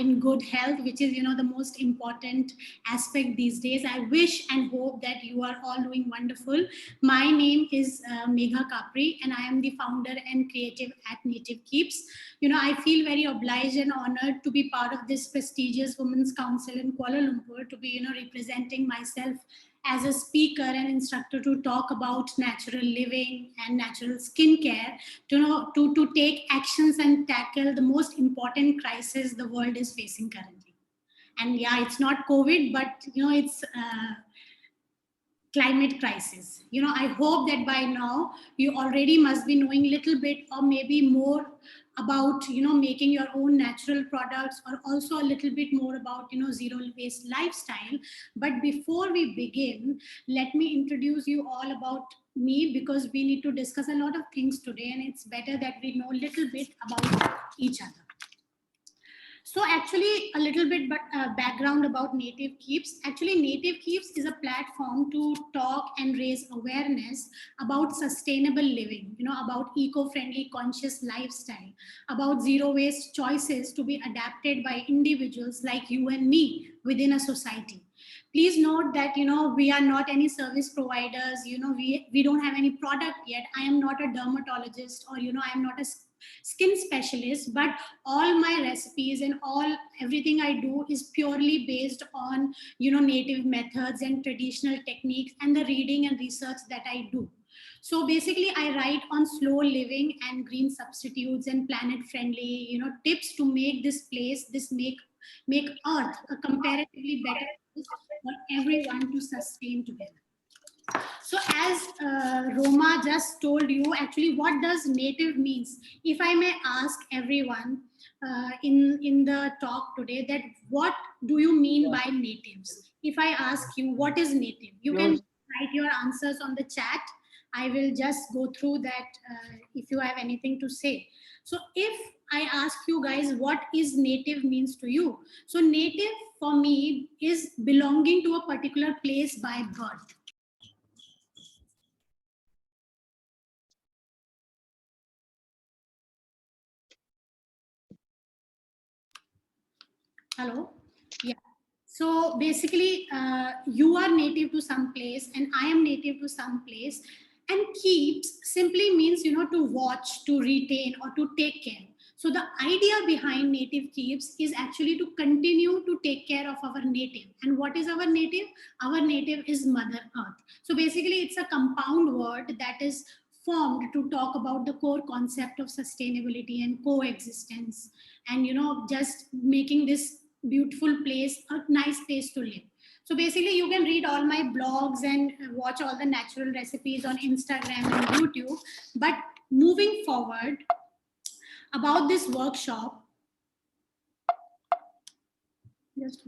in good health, which is, the most important aspect these days. I wish and hope that you are all doing wonderful. My name is Megha Kapri, and I am the founder and creative at Native Keeps. I feel very obliged and honored to be part of this prestigious Women's Council in Kuala Lumpur, to be, representing myself as a speaker and instructor to talk about natural living and natural skincare, to take actions and tackle the most important crisis the world is facing currently. And yeah, it's not COVID, but it's climate crisis. I hope that by now you already must be knowing a little bit or maybe more about making your own natural products, or also a little bit more about zero waste lifestyle. But before we begin, let me introduce you all about me, because we need to discuss a lot of things today, and it's better that we know a little bit about each other. So actually, a little bit but background about Native Keeps. Actually, Native Keeps is a platform to talk and raise awareness about sustainable living, about eco-friendly conscious lifestyle, about zero waste choices to be adapted by individuals like you and me within a society. Please note that we are not any service providers. We don't have any product yet. I am not a dermatologist, or I am not a skin specialist, but all my recipes and everything I do is purely based on native methods and traditional techniques, and the reading and research that I do. So basically, I write on slow living and green substitutes and planet friendly tips to make this place, make earth a comparatively better place for everyone to sustain together. So as Roma just told you, actually, what does native means? If I may ask everyone in the talk today, that what do you mean by natives? If I ask you, what is native? You can write your answers on the chat. I will just go through that if you have anything to say. So if I ask you guys, what is native means to you? So native for me is belonging to a particular place by birth. Hello? Yeah. So basically, you are native to some place and I am native to some place. And keeps simply means, to watch, to retain, or to take care. So the idea behind native keeps is actually to continue to take care of our native. And what is our native? Our native is Mother Earth. So basically, it's a compound word that is formed to talk about the core concept of sustainability and coexistence, and just making this beautiful place a nice place to live. So basically, you can read all my blogs and watch all the natural recipes on Instagram and YouTube. But moving forward, about this workshop, just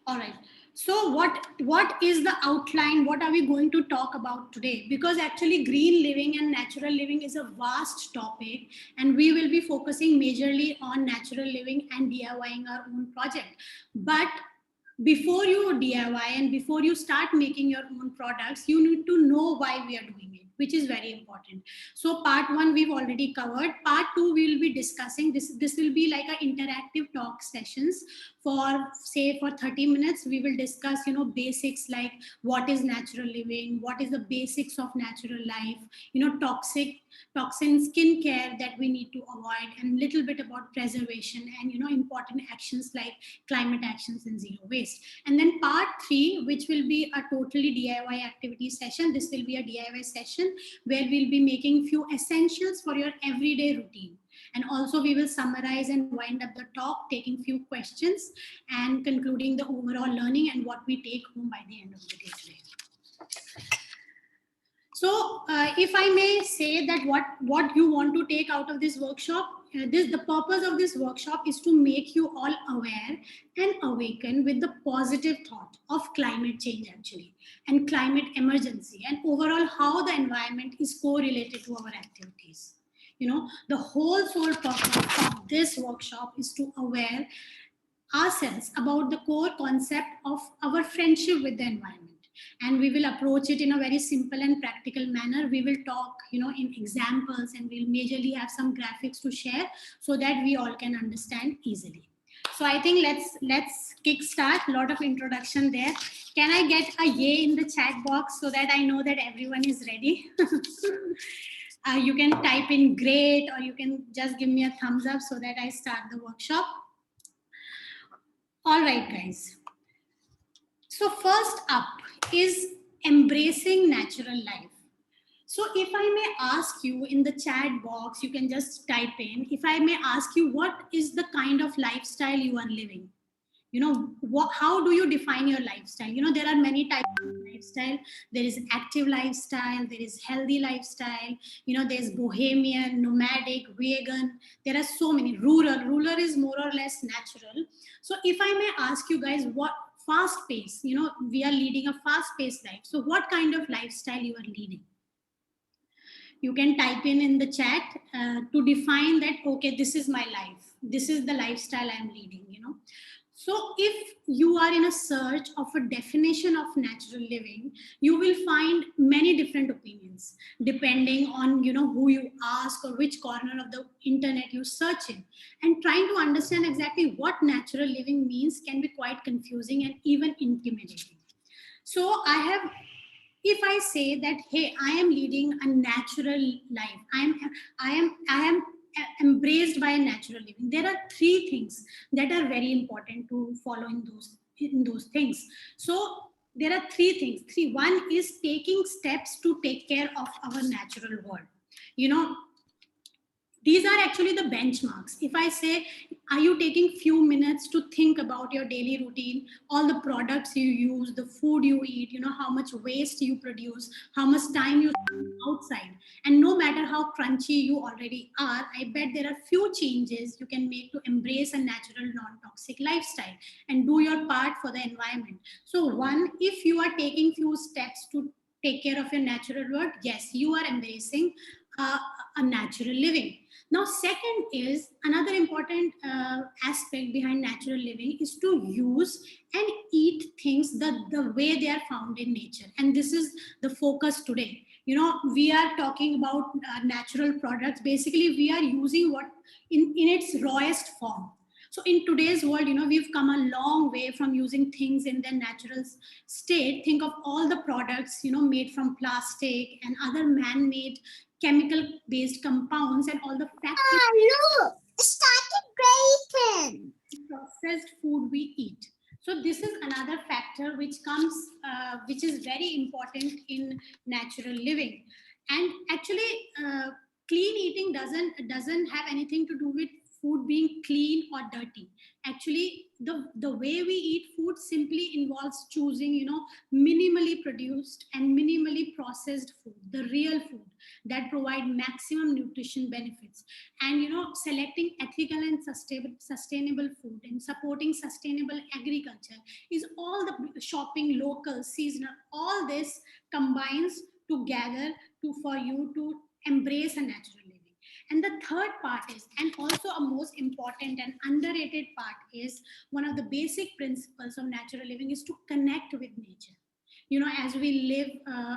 all right. So what is the outline? What are we going to talk about today? Because actually green living and natural living is a vast topic, and we will be focusing majorly on natural living and DIYing our own project. But before you DIY and before you start making your own products, you need to know why we are doing it, which is very important. So part one, we've already covered. Part two, we will be discussing this. This will be like an interactive talk sessions for, say, for 30 minutes. We will discuss, basics like what is natural living, what is the basics of natural life, toxin skincare that we need to avoid, and little bit about preservation and, important actions like climate actions and zero waste. And then part three, which will be a totally DIY activity session. This will be a DIY session where we'll be making few essentials for your everyday routine. And also we will summarize and wind up the talk, taking few questions and concluding the overall learning and what we take home by the end of the day today. So if I may say that what you want to take out of this workshop, the purpose of this workshop is to make you all aware and awaken with the positive thought of climate change actually, and climate emergency, and overall how the environment is correlated to our activities. The whole sole purpose of this workshop is to aware ourselves about the core concept of our friendship with the environment, and we will approach it in a very simple and practical manner. We will talk, in examples, and we'll majorly have some graphics to share so that we all can understand easily. So I think let's kick start. A lot of introduction there. Can I get a yay in the chat box so that I know that everyone is ready? You can type in great, or you can just give me a thumbs up so that I start the workshop. All right, guys. So first up is embracing natural life. So if I may ask you in the chat box, you can just type in, if I may ask you, what is the kind of lifestyle you are living? How do you define your lifestyle? There are many types of lifestyle. There is active lifestyle, there is healthy lifestyle, there's bohemian, nomadic, vegan. There are so many. Rural is more or less natural. So if I may ask you guys, what fast pace, we are leading a fast paced life, so what kind of lifestyle you are leading? You can type in the chat to define that, okay, this is my life, this is the lifestyle I'm leading. So if you are in a search of a definition of natural living, you will find many different opinions depending on who you ask or which corner of the internet you search in. And trying to understand exactly what natural living means can be quite confusing and even intimidating. So if I say that, hey, I am leading a natural life, I am embraced by a natural living, there are three things that are very important to follow in those things. So there are three things. One is taking steps to take care of our natural world. These are actually the benchmarks. If I say, are you taking few minutes to think about your daily routine, all the products you use, the food you eat, how much waste you produce, how much time you spend outside, and no matter how crunchy you already are, I bet there are few changes you can make to embrace a natural non-toxic lifestyle and do your part for the environment. So one, if you are taking few steps to take care of your natural world, yes, you are embracing a natural living. Now, second is another important aspect behind natural living is to use and eat things the way they are found in nature. And this is the focus today. We are talking about natural products. Basically, we are using what in its rawest form. So in today's world, we've come a long way from using things in their natural state. Think of all the products, made from plastic and other man-made chemical based compounds and all the look, started breaking. processed food we eat. So this is another factor which is very important in natural living. And actually, clean eating doesn't have anything to do with food being clean or dirty. Actually, the way we eat food simply involves choosing, minimally produced and minimally processed food, the real food that provide maximum nutrition benefits, and selecting ethical and sustainable food and supporting sustainable agriculture is all the shopping local, seasonal, all this combines together for you to embrace a natural living. And the third part is, and also a most important and underrated part is, one of the basic principles of natural living is to connect with nature. As we live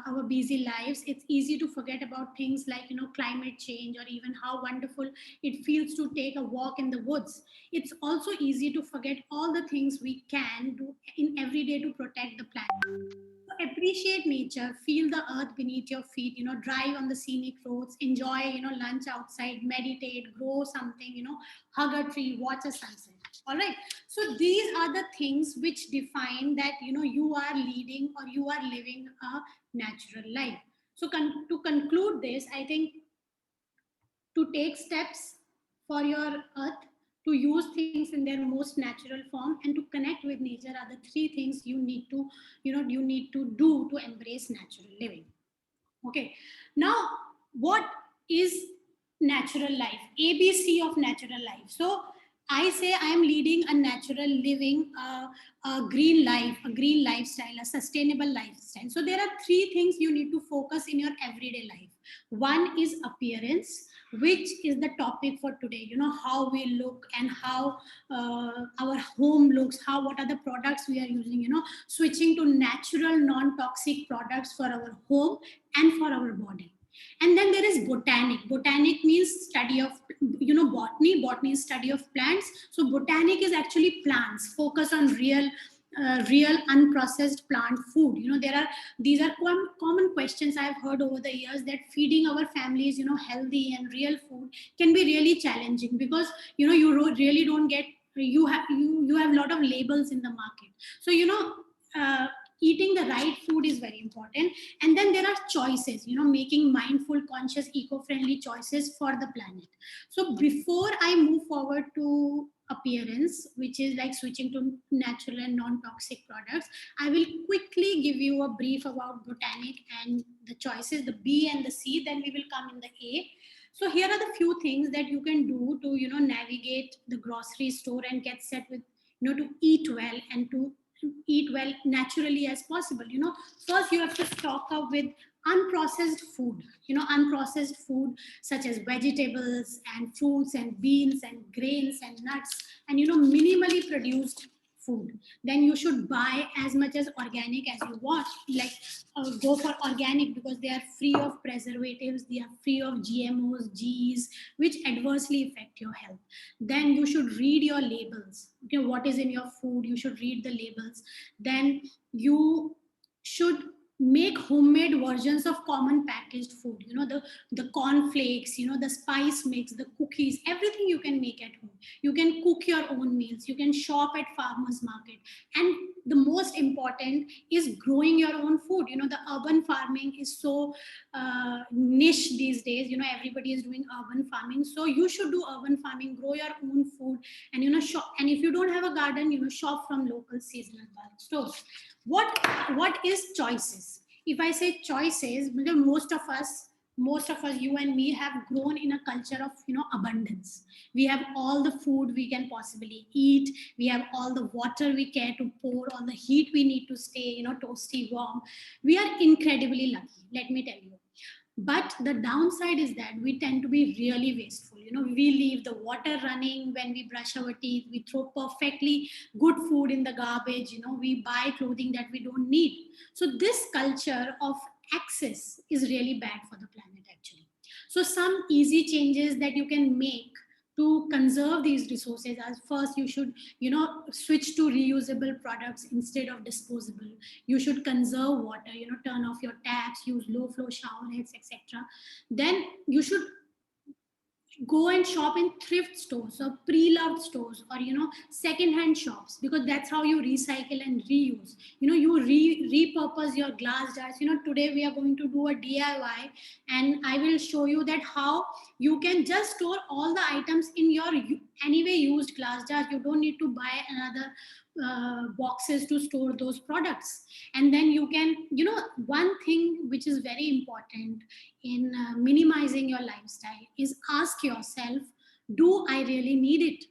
our busy lives, it's easy to forget about things like climate change, or even how wonderful it feels to take a walk in the woods. It's also easy to forget all the things we can do in every day to protect the planet. Appreciate nature, feel the earth beneath your feet, drive on the scenic roads, enjoy lunch outside, meditate, grow something, hug a tree, watch a sunset. All right, so these are the things which define that you are leading or you are living a natural life. So to conclude this, I think to take steps for your earth, to use things in their most natural form, and to connect with nature are the three things you need to do to embrace natural living. Okay, now what is natural life? ABC of natural life. So I say I am leading a natural living, a green life, a green lifestyle, a sustainable lifestyle. So there are three things you need to focus in your everyday life. One is appearance, which is the topic for today. How we look and how our home looks, what are the products we are using, switching to natural non-toxic products for our home and for our body. And then there is botanic means study of, botany is study of plants. So botanic is actually plants, focus on real unprocessed plant food. These are common questions I've heard over the years, that feeding our families healthy and real food can be really challenging, because really don't get, you have a lot of labels in the market. So uh, eating the right food is very important. And then there are choices, making mindful, conscious, eco-friendly choices for the planet. So before I move forward to appearance, which is like switching to natural and non-toxic products, I will quickly give you a brief about botanic and the choices, the B and the C, then we will come in the A. So here are the few things that you can do to navigate the grocery store and get set with, to eat well and to eat well naturally as possible. First you have to stock up with unprocessed food, unprocessed food such as vegetables and fruits and beans and grains and nuts, and minimally produced food. Then you should buy as much as organic as you want, like go for organic, because they are free of preservatives, they are free of GMOs, GEs, which adversely affect your health. Then you should read your labels. Okay, what is in your food, you should read the labels. Then you should make homemade versions of common packaged food, the cornflakes, the spice mix, the cookies, everything you can make at home. You can cook your own meals, you can shop at farmers market. And the most important is growing your own food. The urban farming is so niche these days. Everybody is doing urban farming, so you should do urban farming, grow your own food, and shop. And if you don't have a garden, shop from local seasonal bulk stores. What is choices? If I say choices, because most of us, you and me, have grown in a culture of abundance. We have all the food we can possibly eat, we have all the water we care to pour, all the heat we need to stay toasty warm. We are incredibly lucky, let me tell you. But the downside is that we tend to be really wasteful. We leave the water running when we brush our teeth, we throw perfectly good food in the garbage, we buy clothing that we don't need. So this culture of excess is really bad for the planet actually. So some easy changes that you can make to conserve these resources, as first you should switch to reusable products instead of disposable. You should conserve water, turn off your taps, use low flow shower heads, etc. Then you should go and shop in thrift stores or pre-loved stores, or second-hand shops, because that's how you recycle and reuse. You repurpose your glass jars. Today we are going to do a DIY, and I will show you that how you can just store all the items in your anyway used glass jars. You don't need to buy another boxes to store those products. And then you can, one thing which is very important in minimizing your lifestyle is ask yourself, do I really need it?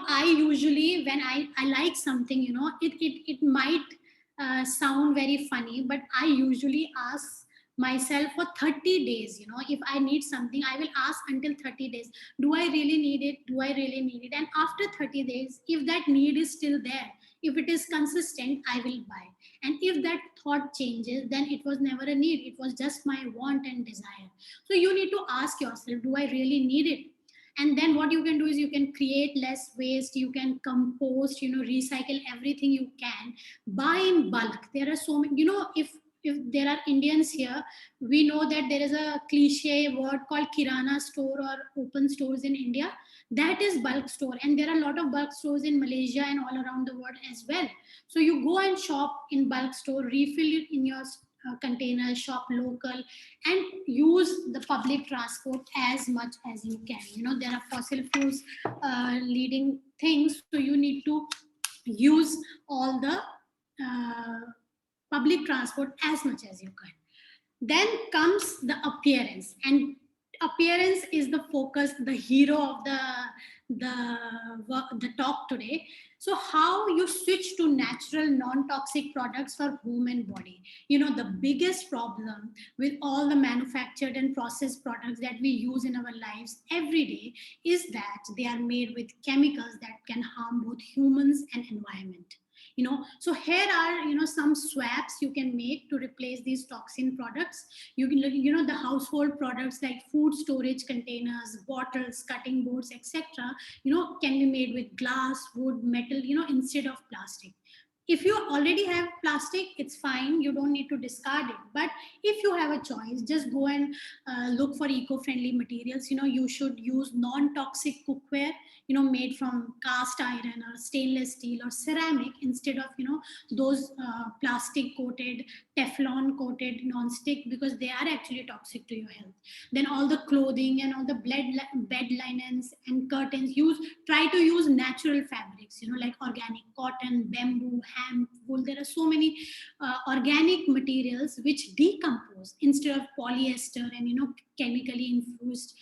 I usually, when I like something, it might sound very funny, but I usually ask myself for 30 days. If I need something, I will ask until 30 days, do I really need it, do I really need it? And after 30 days, if that need is still there, if it is consistent, I will buy. And if that thought changes, then it was never a need, it was just my want and desire. So you need to ask yourself, do I really need it? And then what you can do is you can create less waste, you can compost, recycle everything you can, buy in bulk. There are so many, if there are Indians here, we know that there is a cliche word called kirana store or open stores in India. That is bulk store, and there are a lot of bulk stores in Malaysia and all around the world as well. So you go and shop in bulk store, refill it in your container, shop local, and use the public transport as much as you can. There are fossil fuels leading things, so you need to use all the public transport as much as you can. Then comes the appearance, and appearance is the focus, the hero of the talk today. So how you switch to natural non-toxic products for home and body. The biggest problem with all the manufactured and processed products that we use in our lives every day is that they are made with chemicals that can harm both humans and environment. So here are some swaps you can make to replace these toxin products. You can look, the household products like food storage containers, bottles, cutting boards, etc., can be made with glass, wood, metal, instead of plastic. If you already have plastic, it's fine, you don't need to discard it. But if you have a choice, just go and look for eco-friendly materials. You should use non-toxic cookware, made from cast iron or stainless steel or ceramic, instead of those plastic coated, teflon coated non-stick, because they are actually toxic to your health. Then all the clothing and all the bed linens and curtains, try to use natural fabrics, like organic cotton, bamboo, hemp, wool. There are so many organic materials which decompose instead of polyester and chemically infused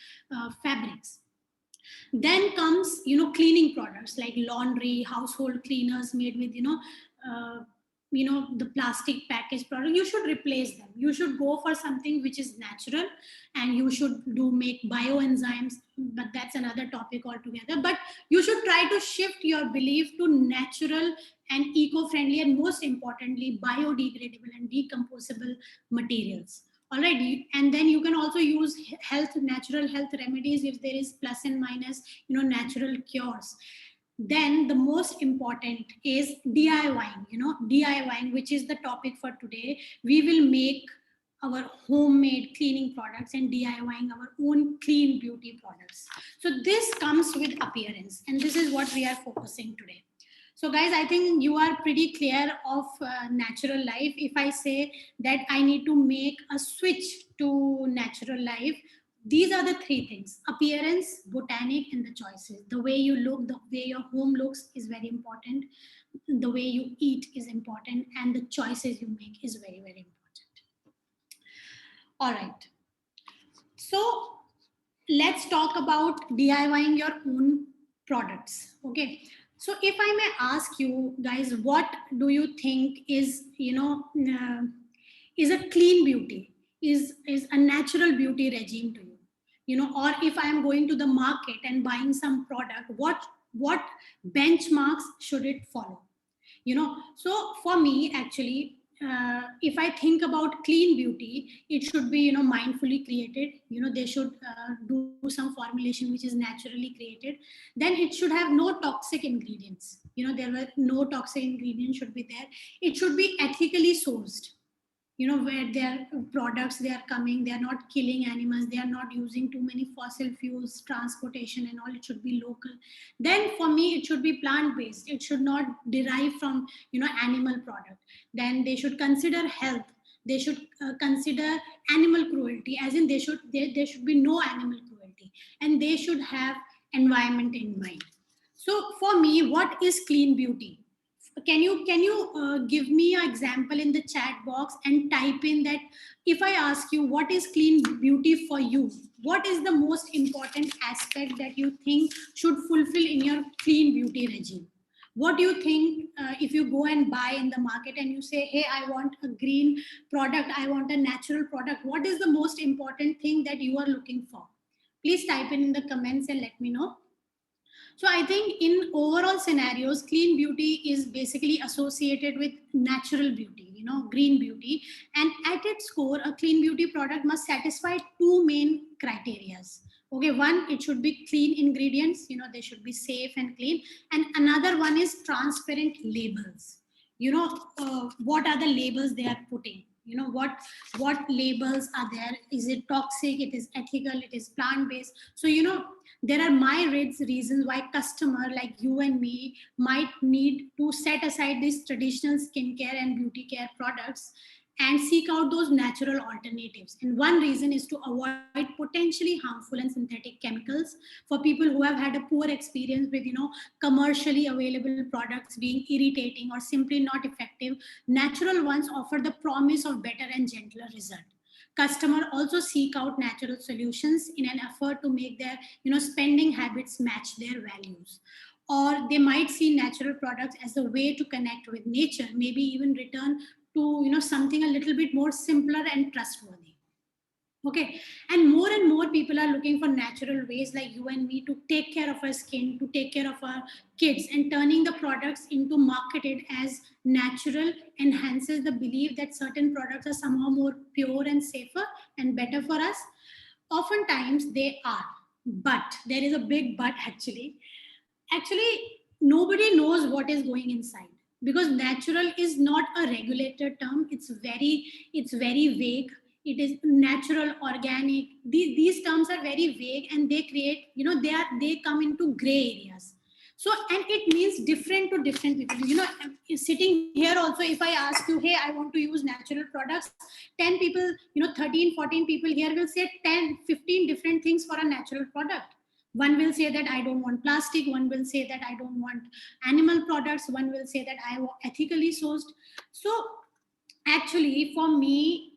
fabrics. Then comes cleaning products like laundry, household cleaners made with the plastic package product. You should replace them. You should go for something which is natural, and you should make bioenzymes, but that's another topic altogether. But you should try to shift your belief to natural and eco-friendly, and most importantly biodegradable and decomposable materials. All right. And then you can also use natural health remedies if there is plus and minus, natural cures. Then the most important is DIYing, which is the topic for today. We will make our homemade cleaning products and DIYing our own clean beauty products. So this comes with appearance, and this is what we are focusing today. So guys, I think you are pretty clear of natural life. If I say that I need to make a switch to natural life, these are the three things: appearance, botanic, and the choices. The way you look, the way your home looks is very important. The way you eat is important, and the choices you make is very, very important. All right. So let's talk about DIYing your own products. Okay. So if I may ask you guys, what do you think is, is a clean beauty, is a natural beauty regime to you? Or if I am going to the market and buying some product, what benchmarks should it follow? So for me, actually, if I think about clean beauty, it should be mindfully created. They should do some formulation which is naturally created. Then it should have no toxic ingredients. There were no toxic ingredients should be there. It should be ethically sourced. Where their products they are coming, they are not killing animals, they are not using too many fossil fuels, transportation and all. It should be local. Then for me, it should be plant based. It should not derive from animal product. Then they should consider health. They should consider animal cruelty, as in there should be no animal cruelty, and they should have environment in mind. So for me, what is clean beauty? Can you give me an example in the chat box and type in that? If I ask you what is clean beauty for you, what is the most important aspect that you think should fulfill in your clean beauty regime? What do you think, if you go and buy in the market and you say, hey, I want a green product, I want a natural product, what is the most important thing that you are looking for? Please type in the comments and let me know. So I think in overall scenarios, clean beauty is basically associated with natural beauty, green beauty. And at its core, a clean beauty product must satisfy two main criterias. Okay, one, it should be clean ingredients, they should be safe and clean. And another one is transparent labels. What are the labels they are putting? What labels are there? Is it toxic? It is ethical? It is plant-based? So, there are myriad reasons why customer like you and me might need to set aside these traditional skincare and beauty care products and seek out those natural alternatives. And one reason is to avoid potentially harmful and synthetic chemicals. For people who have had a poor experience with, commercially available products being irritating or simply not effective, natural ones offer the promise of better and gentler result. Customer also seek out natural solutions in an effort to make their spending habits match their values. Or they might see natural products as a way to connect with nature, maybe even return to something a little bit more simpler and trustworthy. Okay, and more people are looking for natural ways like you and me to take care of our skin, to take care of our kids, and turning the products into marketed as natural enhances the belief that certain products are somehow more pure and safer and better for us. Oftentimes they are, but there is a big but actually nobody knows what is going inside, because natural is not a regulated term. It's very vague. It is natural, organic. These terms are very vague, and they create, they come into gray areas. So, and it means different to different people. Sitting here also, if I ask you, hey, I want to use natural products, 10 people, 13, 14 people here will say 10, 15 different things for a natural product. One will say that I don't want plastic, one will say that I don't want animal products, one will say that I want ethically sourced. So actually for me,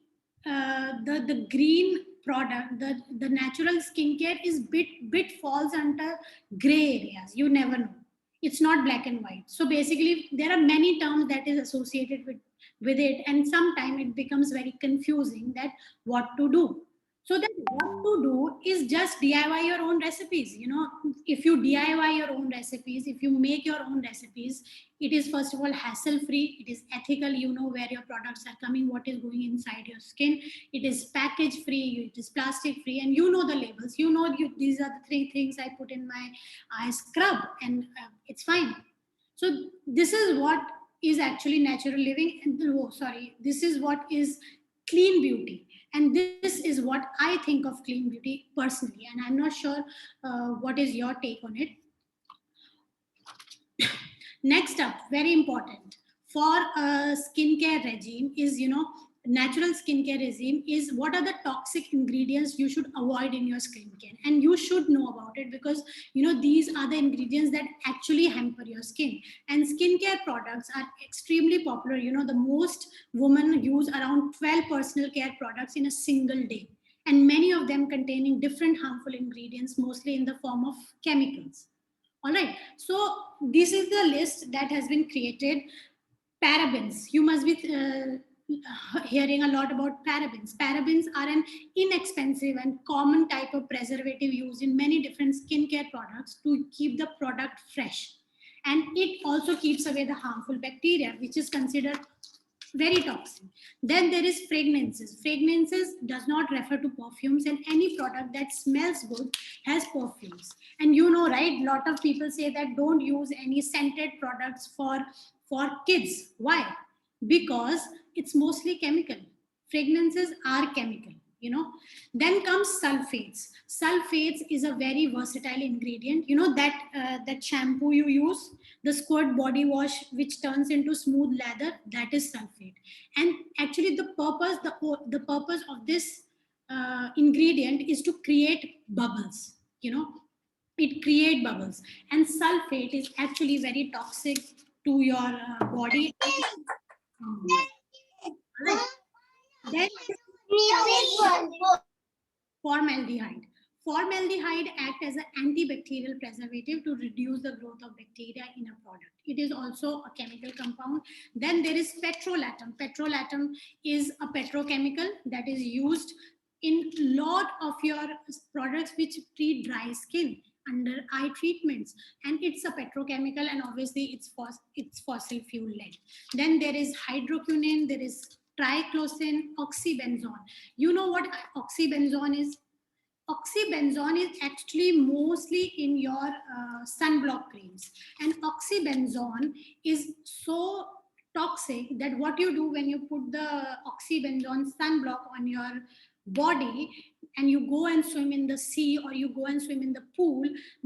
the green product, the natural skincare is bit falls under gray areas. You never know, it's not black and white. So basically there are many terms that is associated with it, and sometimes it becomes very confusing that what to do. So then what to do is just DIY your own recipes. If you DIY your own recipes, if you make your own recipes, it is first of all hassle free, it is ethical. You know where your products are coming, what is going inside your skin. It is package free, it is plastic free, and you know the labels. These are the three things I put in my eye scrub, and it's fine. So this is what is actually natural living, and this is what is clean beauty. And this is what I think of clean beauty personally, and I'm not sure what is your take on it. Next up, very important for a skincare regime is, natural skincare regime is what are the toxic ingredients you should avoid in your skincare. And you should know about it, because, these are the ingredients that actually hamper your skin. And skincare products are extremely popular. The most women use around 12 personal care products in a single day. And many of them containing different harmful ingredients, mostly in the form of chemicals. All right, so this is the list that has been created. Parabens, you must be hearing a lot about parabens. Parabens are an inexpensive and common type of preservative used in many different skincare products to keep the product fresh. And it also keeps away the harmful bacteria, which is considered very toxic. Then there is fragrances. Fragrances does not refer to perfumes, and any product that smells good has perfumes. And right, a lot of people say that don't use any scented products for kids. Why? Because it's mostly chemical. Fragrances are chemical. Then comes sulfates. Sulfates is a very versatile ingredient. That shampoo you use, the squirt body wash which turns into smooth lather, that is sulfate. And actually the purpose of this ingredient is to create bubbles. It create bubbles, and sulfate is actually very toxic to your body. Right. Then formaldehyde. Formaldehyde acts as an antibacterial preservative to reduce the growth of bacteria in a product. It is also a chemical compound. Then there is petrolatum. Petrolatum is a petrochemical that is used in lot of your products which treat dry skin, under eye treatments, and it's a petrochemical, and obviously it's fossil fuel led. Then there is hydroquinone, there is triclosan, oxybenzone. You know what oxybenzone is? Oxybenzone is actually mostly in your sunblock creams, and oxybenzone is so toxic that what you do when you put the oxybenzone sunblock on your body and you go and swim in the sea or you go and swim in the pool,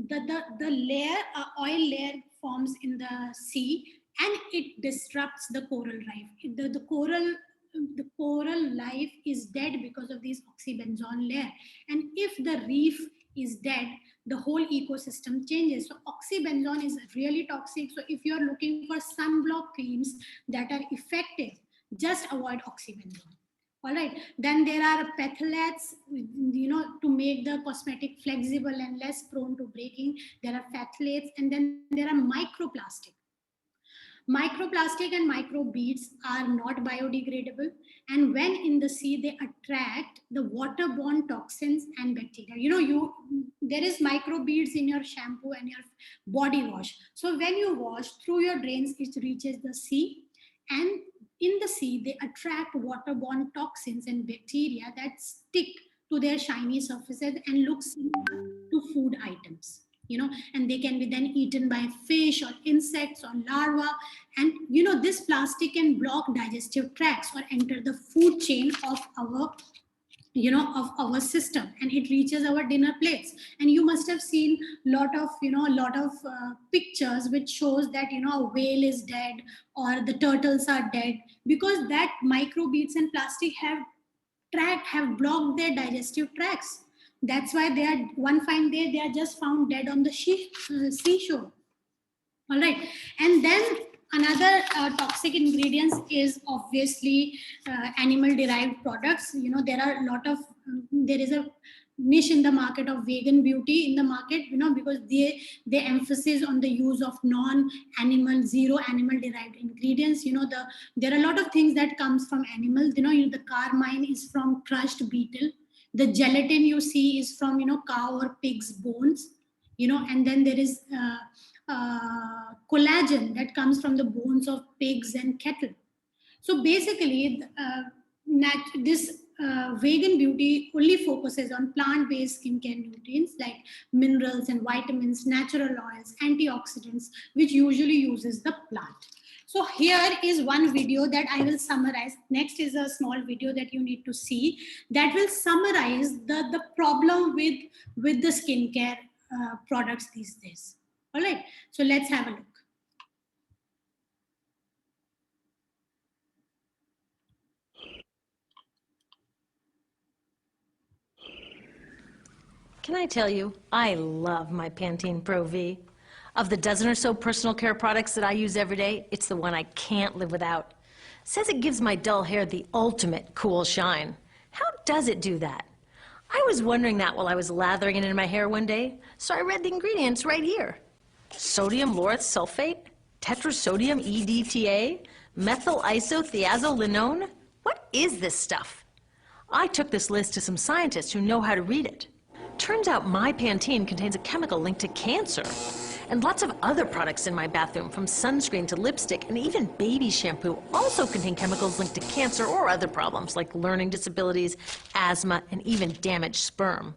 the layer oil layer forms in the sea, and it disrupts the coral reef. The coral life is dead because of this oxybenzone layer. And if the reef is dead, the whole ecosystem changes. So oxybenzone is really toxic. So if you're looking for sunblock creams that are effective, just avoid oxybenzone. All right. Then there are phthalates, to make the cosmetic flexible and less prone to breaking. There are phthalates, and then there are microplastic. Microplastic and microbeads are not biodegradable, and when in the sea, they attract the waterborne toxins and bacteria. There is microbeads in your shampoo and your body wash. So when you wash through your drains, it reaches the sea, and in the sea, they attract waterborne toxins and bacteria that stick to their shiny surfaces and look similar to food items. And they can be then eaten by fish or insects or larvae. And this plastic can block digestive tracts or enter the food chain of our system, and it reaches our dinner plates. And you must have seen lot of pictures which shows that a whale is dead or the turtles are dead, because that microbeads and plastic have blocked their digestive tracts. That's why they are, one fine day, they are just found dead on the seashore. All right. And then another toxic ingredients is obviously animal derived products. There are a lot of, there is a niche in the market of vegan beauty in the market, because they emphasis on the use of non-animal, zero animal derived ingredients. There are a lot of things that comes from animals. The carmine is from crushed beetle. The gelatin you see is from cow or pig's bones. And then there is collagen that comes from the bones of pigs and cattle. So basically, this vegan beauty only focuses on plant-based skincare nutrients like minerals and vitamins, natural oils, antioxidants, which usually uses the plant. So here is one video that I will summarize. Next is a small video that you need to see that will summarize the problem with the skincare products these days. All right, so let's have a look. Can I tell you, I love my Pantene Pro V. Of the dozen or so personal care products that I use every day, it's the one I can't live without. It says it gives my dull hair the ultimate cool shine. How does it do that? I was wondering that while I was lathering it in my hair one day, so I read the ingredients right here. Sodium lauryl sulfate, tetrasodium EDTA, methyl isothiazolinone. What is this stuff? I took this list to some scientists who know how to read it. Turns out my Pantene contains a chemical linked to cancer. And lots of other products in my bathroom, from sunscreen to lipstick and even baby shampoo, also contain chemicals linked to cancer or other problems like learning disabilities, asthma, and even damaged sperm.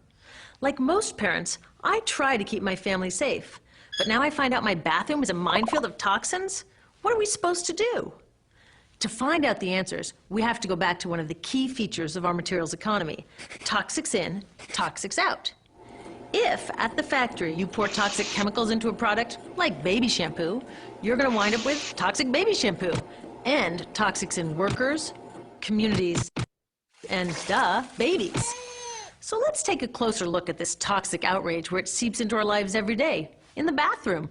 Like most parents, I try to keep my family safe. But now I find out my bathroom is a minefield of toxins? What are we supposed to do? To find out the answers, we have to go back to one of the key features of our materials economy: toxics in, toxics out. If, at the factory, you pour toxic chemicals into a product, like baby shampoo, you're going to wind up with toxic baby shampoo, and toxics in workers, communities, and, babies. So let's take a closer look at this toxic outrage where it seeps into our lives every day, in the bathroom.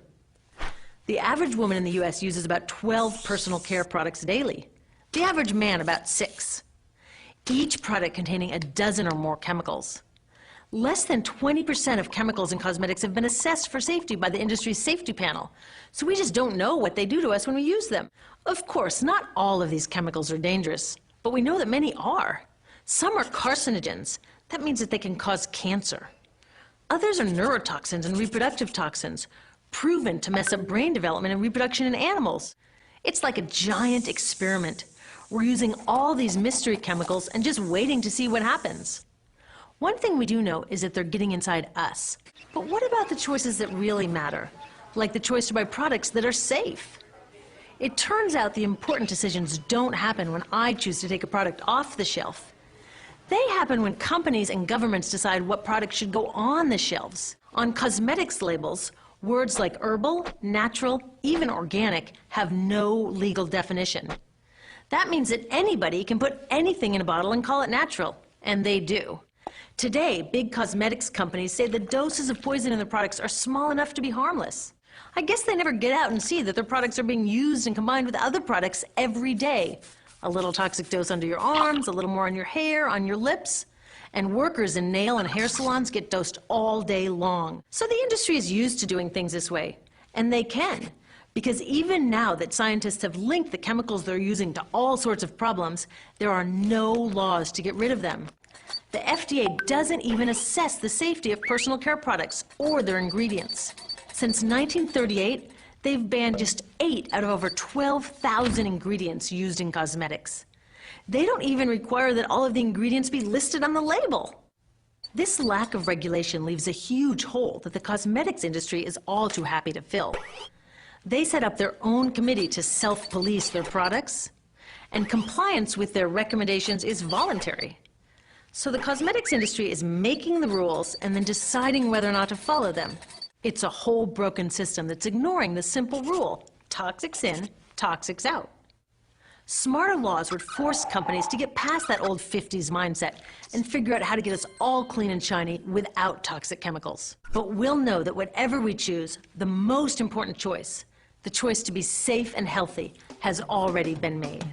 The average woman in the U.S. uses about 12 personal care products daily. The average man, about 6. Each product containing a dozen or more chemicals. Less than 20% of chemicals in cosmetics have been assessed for safety by the industry's safety panel, so we just don't know what they do to us when we use them. Of course, not all of these chemicals are dangerous, but we know that many are. Some are carcinogens. That means that they can cause cancer. Others are neurotoxins and reproductive toxins, proven to mess up brain development and reproduction in animals. It's like a giant experiment. We're using all these mystery chemicals and just waiting to see what happens. One thing we do know is that they're getting inside us. But what about the choices that really matter? Like the choice to buy products that are safe? It turns out the important decisions don't happen when I choose to take a product off the shelf. They happen when companies and governments decide what products should go on the shelves. On cosmetics labels, words like herbal, natural, even organic have no legal definition. That means that anybody can put anything in a bottle and call it natural, and they do. Today, big cosmetics companies say the doses of poison in their products are small enough to be harmless. I guess they never get out and see that their products are being used and combined with other products every day, A little toxic dose under your arms, a little more on your hair, on your lips. And workers in nail and hair salons get dosed all day long. So the industry is used to doing things this way. And they can. Because even now that scientists have linked the chemicals they're using to all sorts of problems, there are no laws to get rid of them. The FDA doesn't even assess the safety of personal care products or their ingredients. Since 1938, they've banned just 8 out of over 12,000 ingredients used in cosmetics. They don't even require that all of the ingredients be listed on the label. This lack of regulation leaves a huge hole that the cosmetics industry is all too happy to fill. They set up their own committee to self-police their products, and compliance with their recommendations is voluntary. So the cosmetics industry is making the rules and then deciding whether or not to follow them. It's a whole broken system that's ignoring the simple rule: toxics in, toxics out. Smarter laws would force companies to get past that old 50s mindset and figure out how to get us all clean and shiny without toxic chemicals. But we'll know that whatever we choose, the most important choice, the choice to be safe and healthy, has already been made.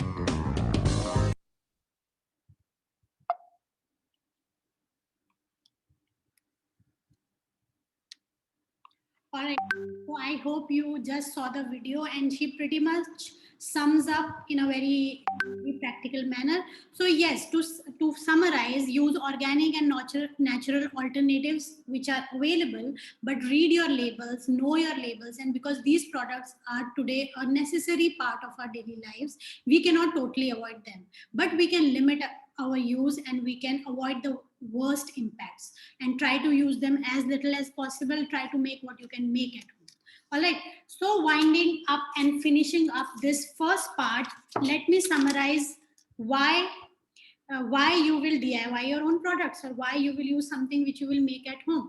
All right, so I hope you just saw the video, and she pretty much sums up in a very practical manner. So yes, to summarize, use organic and natural alternatives which are available, but read your labels, know your labels, and because these products are today a necessary part of our daily lives, we cannot totally avoid them, but we can limit our use and we can avoid the worst impacts and try to use them as little as possible. Try to make what you can make at home. All right, so winding up and finishing up this first part, let me summarize why you will DIY your own products, or why you will use something which you will make at home.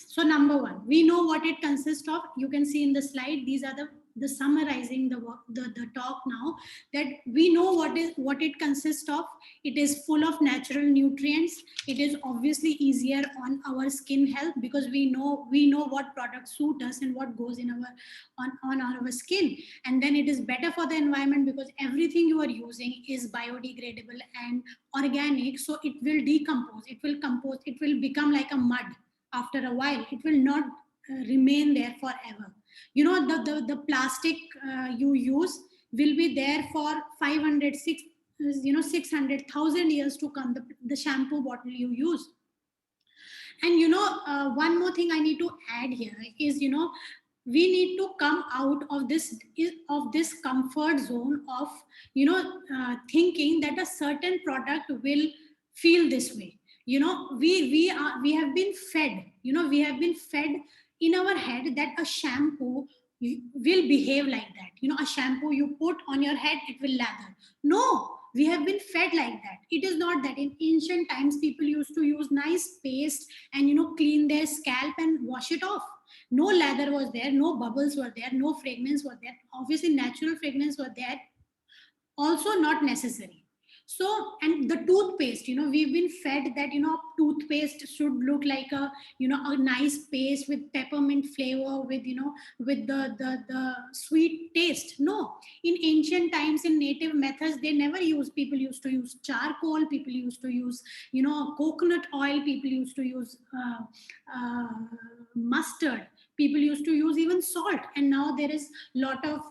So number one, we know what it consists of. You can see in the slide, these are the summarizing the talk now, that we know what it consists of. It is full of natural nutrients. It is obviously easier on our skin health because we know what products suit us and what goes in on our skin. And then it is better for the environment because everything you are using is biodegradable and organic, so it will decompose, it will become like a mud. After a while, it will not remain there forever. You know, the plastic you use will be there for 600,000 years to come, the shampoo bottle you use. And one more thing I need to add here is, we need to come out of this comfort zone of thinking that a certain product will feel this way. We have been fed, in our head that a shampoo will behave like that. A shampoo you put on your head, it will lather. No, we have been fed like that. It is not that. In ancient times, people used to use nice paste and clean their scalp and wash it off. No lather was there, no bubbles were there, no fragrance was there. Obviously natural fragrance were there, also not necessary. So, and the toothpaste, we've been fed that toothpaste should look like a nice paste with peppermint flavor, with with the sweet taste. No, in ancient times, in native methods, people used to use charcoal, people used to use coconut oil, people used to use mustard, people used to use even salt. And now there is lot of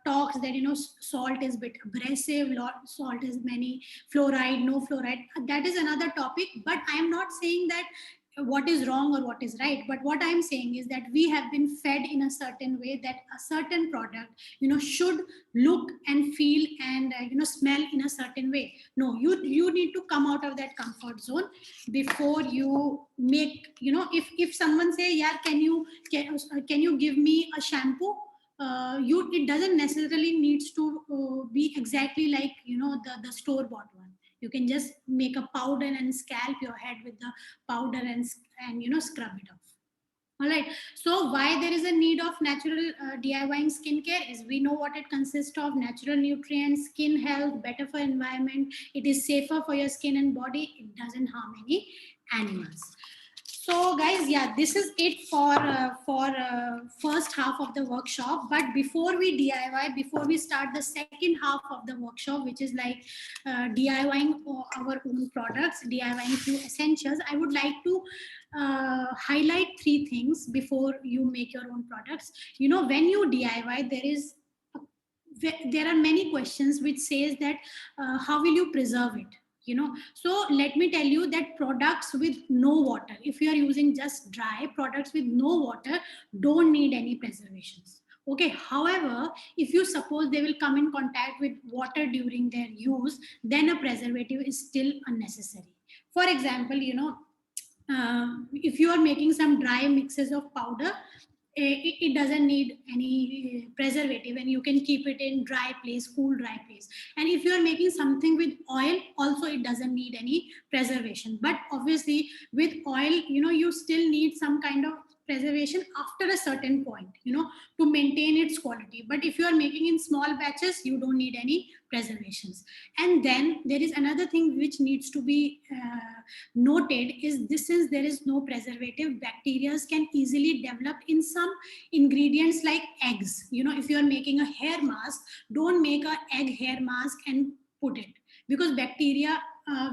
talks that salt is a bit abrasive, salt is many fluoride, no fluoride. That is another topic, but I am not saying that what is wrong or what is right, but what I'm saying is that we have been fed in a certain way that a certain product should look and feel and smell in a certain way. No, you need to come out of that comfort zone before you make, if someone say, yeah, can you give me a shampoo, it doesn't necessarily needs to be exactly like the store bought one. You can just make a powder and scalp your head with the powder and scrub it off. All right, so why there is a need of natural DIYing skincare is, we know what it consists of: natural nutrients, skin health, better for environment, it is safer for your skin and body, it doesn't harm any animals. So guys, yeah, this is it for first half of the workshop. But before we DIY, before we start the second half of the workshop, which is like DIYing our own products, DIYing few essentials, I would like to highlight three things before you make your own products. You know, when you DIY, there are many questions which says that how will you preserve it, you know. So let me tell you that products with no water, if you are using just dry products with no water, don't need any preservations. Okay, however, if you suppose they will come in contact with water during their use, then a preservative is still unnecessary. For example, you know, if you are making some dry mixes of powder, it doesn't need any preservative, and you can keep it in dry place, cool dry place. And if you are making something with oil also, it doesn't need any preservation. But obviously with oil, you know, you still need some kind of preservation after a certain point, you know, to maintain its quality. But if you are making in small batches, you don't need any preservations. And then there is another thing which needs to be noted is this: since there is no preservative, bacteria can easily develop in some ingredients like eggs. You know, if you are making a hair mask, don't make a egg hair mask and put it, because bacteria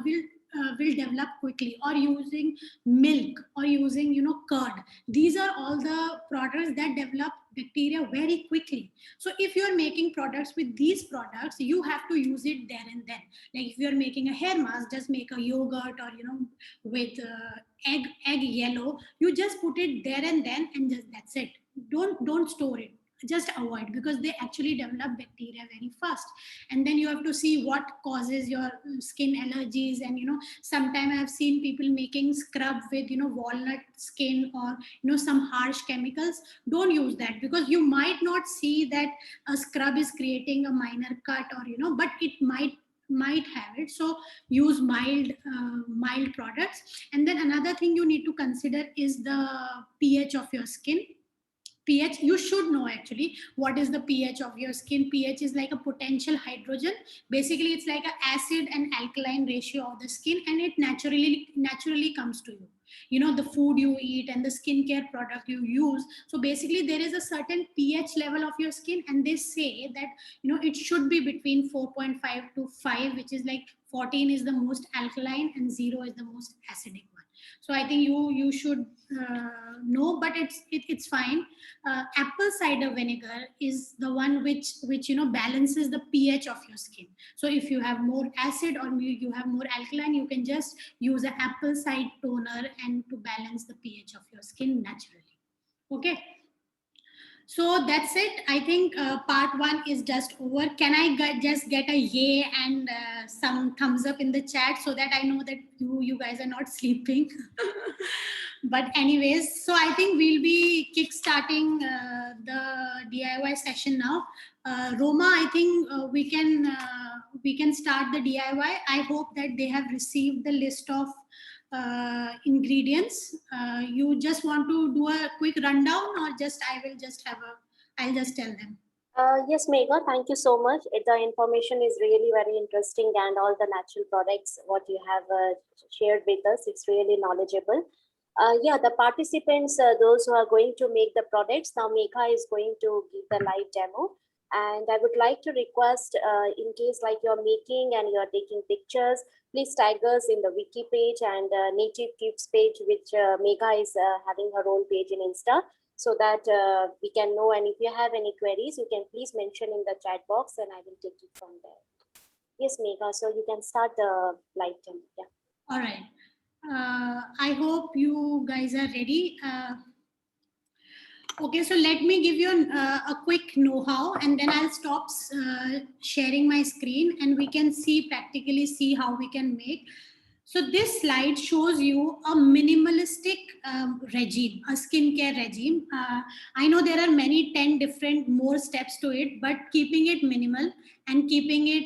will develop quickly. Or using milk, or using, you know, curd, these are all the products that develop bacteria very quickly. So if you are making products with these products, you have to use it there and then. Like if you are making a hair mask, just make a yogurt, or, you know, with egg yellow, you just put it there and then, and just that's it. Don't store it, just avoid, because they actually develop bacteria very fast. And then you have to see what causes your skin allergies. And, you know, sometimes I have seen people making scrub with, you know, walnut skin, or, you know, some harsh chemicals. Don't use that, because you might not see that a scrub is creating a minor cut, or, you know, but it might have it. So use mild products. And then another thing you need to consider is the pH of your skin. pH, you should know actually what is the pH of your skin. pH is like a potential hydrogen. Basically it's like an acid and alkaline ratio of the skin, and it naturally comes to you, you know, the food you eat and the skincare product you use. So basically there is a certain pH level of your skin, and they say that, you know, it should be between 4.5 to 5, which is like 14 is the most alkaline and 0 is the most acidic one. So I think you should know, but it's fine. Apple cider vinegar is the one which you know, balances the pH of your skin. So if you have more acid, or you have more alkaline, you can just use an apple cider toner and to balance the pH of your skin naturally. Okay, so that's it. I think part one is just over. Can I just get a yay and some thumbs up in the chat, so that I know that you guys are not sleeping. But anyways, so I think we'll be kickstarting the DIY session now. Roma, I think we can start the DIY. I hope that they have received the list of ingredients. You just want to do a quick rundown, or I'll just tell them. Yes, Megha, thank you so much. The information is really very interesting, and all the natural products, what you have shared with us, it's really knowledgeable. Yeah, the participants, those who are going to make the products, now Megha is going to give the live demo. And I would like to request, in case like you're making and you're taking pictures, please tag us in the wiki page and Native Tips page, which Megha is having her own page in Insta, so that we can know. And if you have any queries, you can please mention in the chat box and I will take it from there. Yes, Megha, so you can start the live demo. Yeah. All right. I hope you guys are ready. Okay, so let me give you a quick know-how, and then I'll stop sharing my screen, and we can practically see how we can make. So this slide shows you a minimalistic regime, a skincare regime. I know there are many 10 different more steps to it, but keeping it minimal and keeping it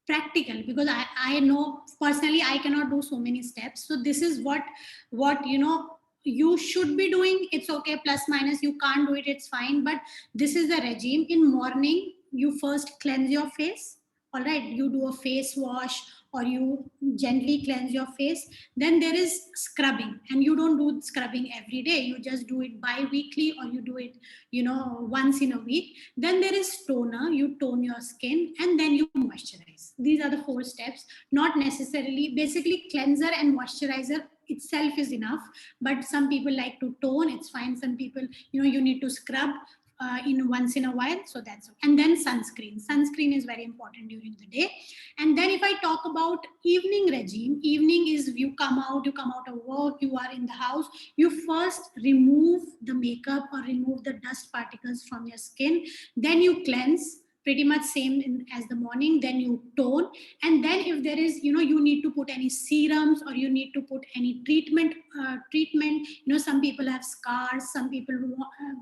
practical, because I know personally I cannot do so many steps. So this is what you know you should be doing. It's okay, plus minus, you can't do it, it's fine, but this is the regime. In morning, you first cleanse your face. all right, you do a face wash or you gently cleanse your face. Then there is scrubbing, and you don't do scrubbing every day, you just do it bi-weekly, or you do it, once in a week. Then there is toner, you tone your skin, and then you moisturize. These are the 4 steps. Not necessarily, basically cleanser and moisturizer itself is enough, but some people like to tone, it's fine. Some people, you need to scrub in once in a while, so that's. And then sunscreen is very important during the day. And then if I talk about evening regime, evening is you come out of work, you are in the house, you first remove the makeup or remove the dust particles from your skin, then you cleanse, pretty much same as the morning, then you tone. And then if there is, you need to put any serums or you need to put any treatment, some people have scars, some people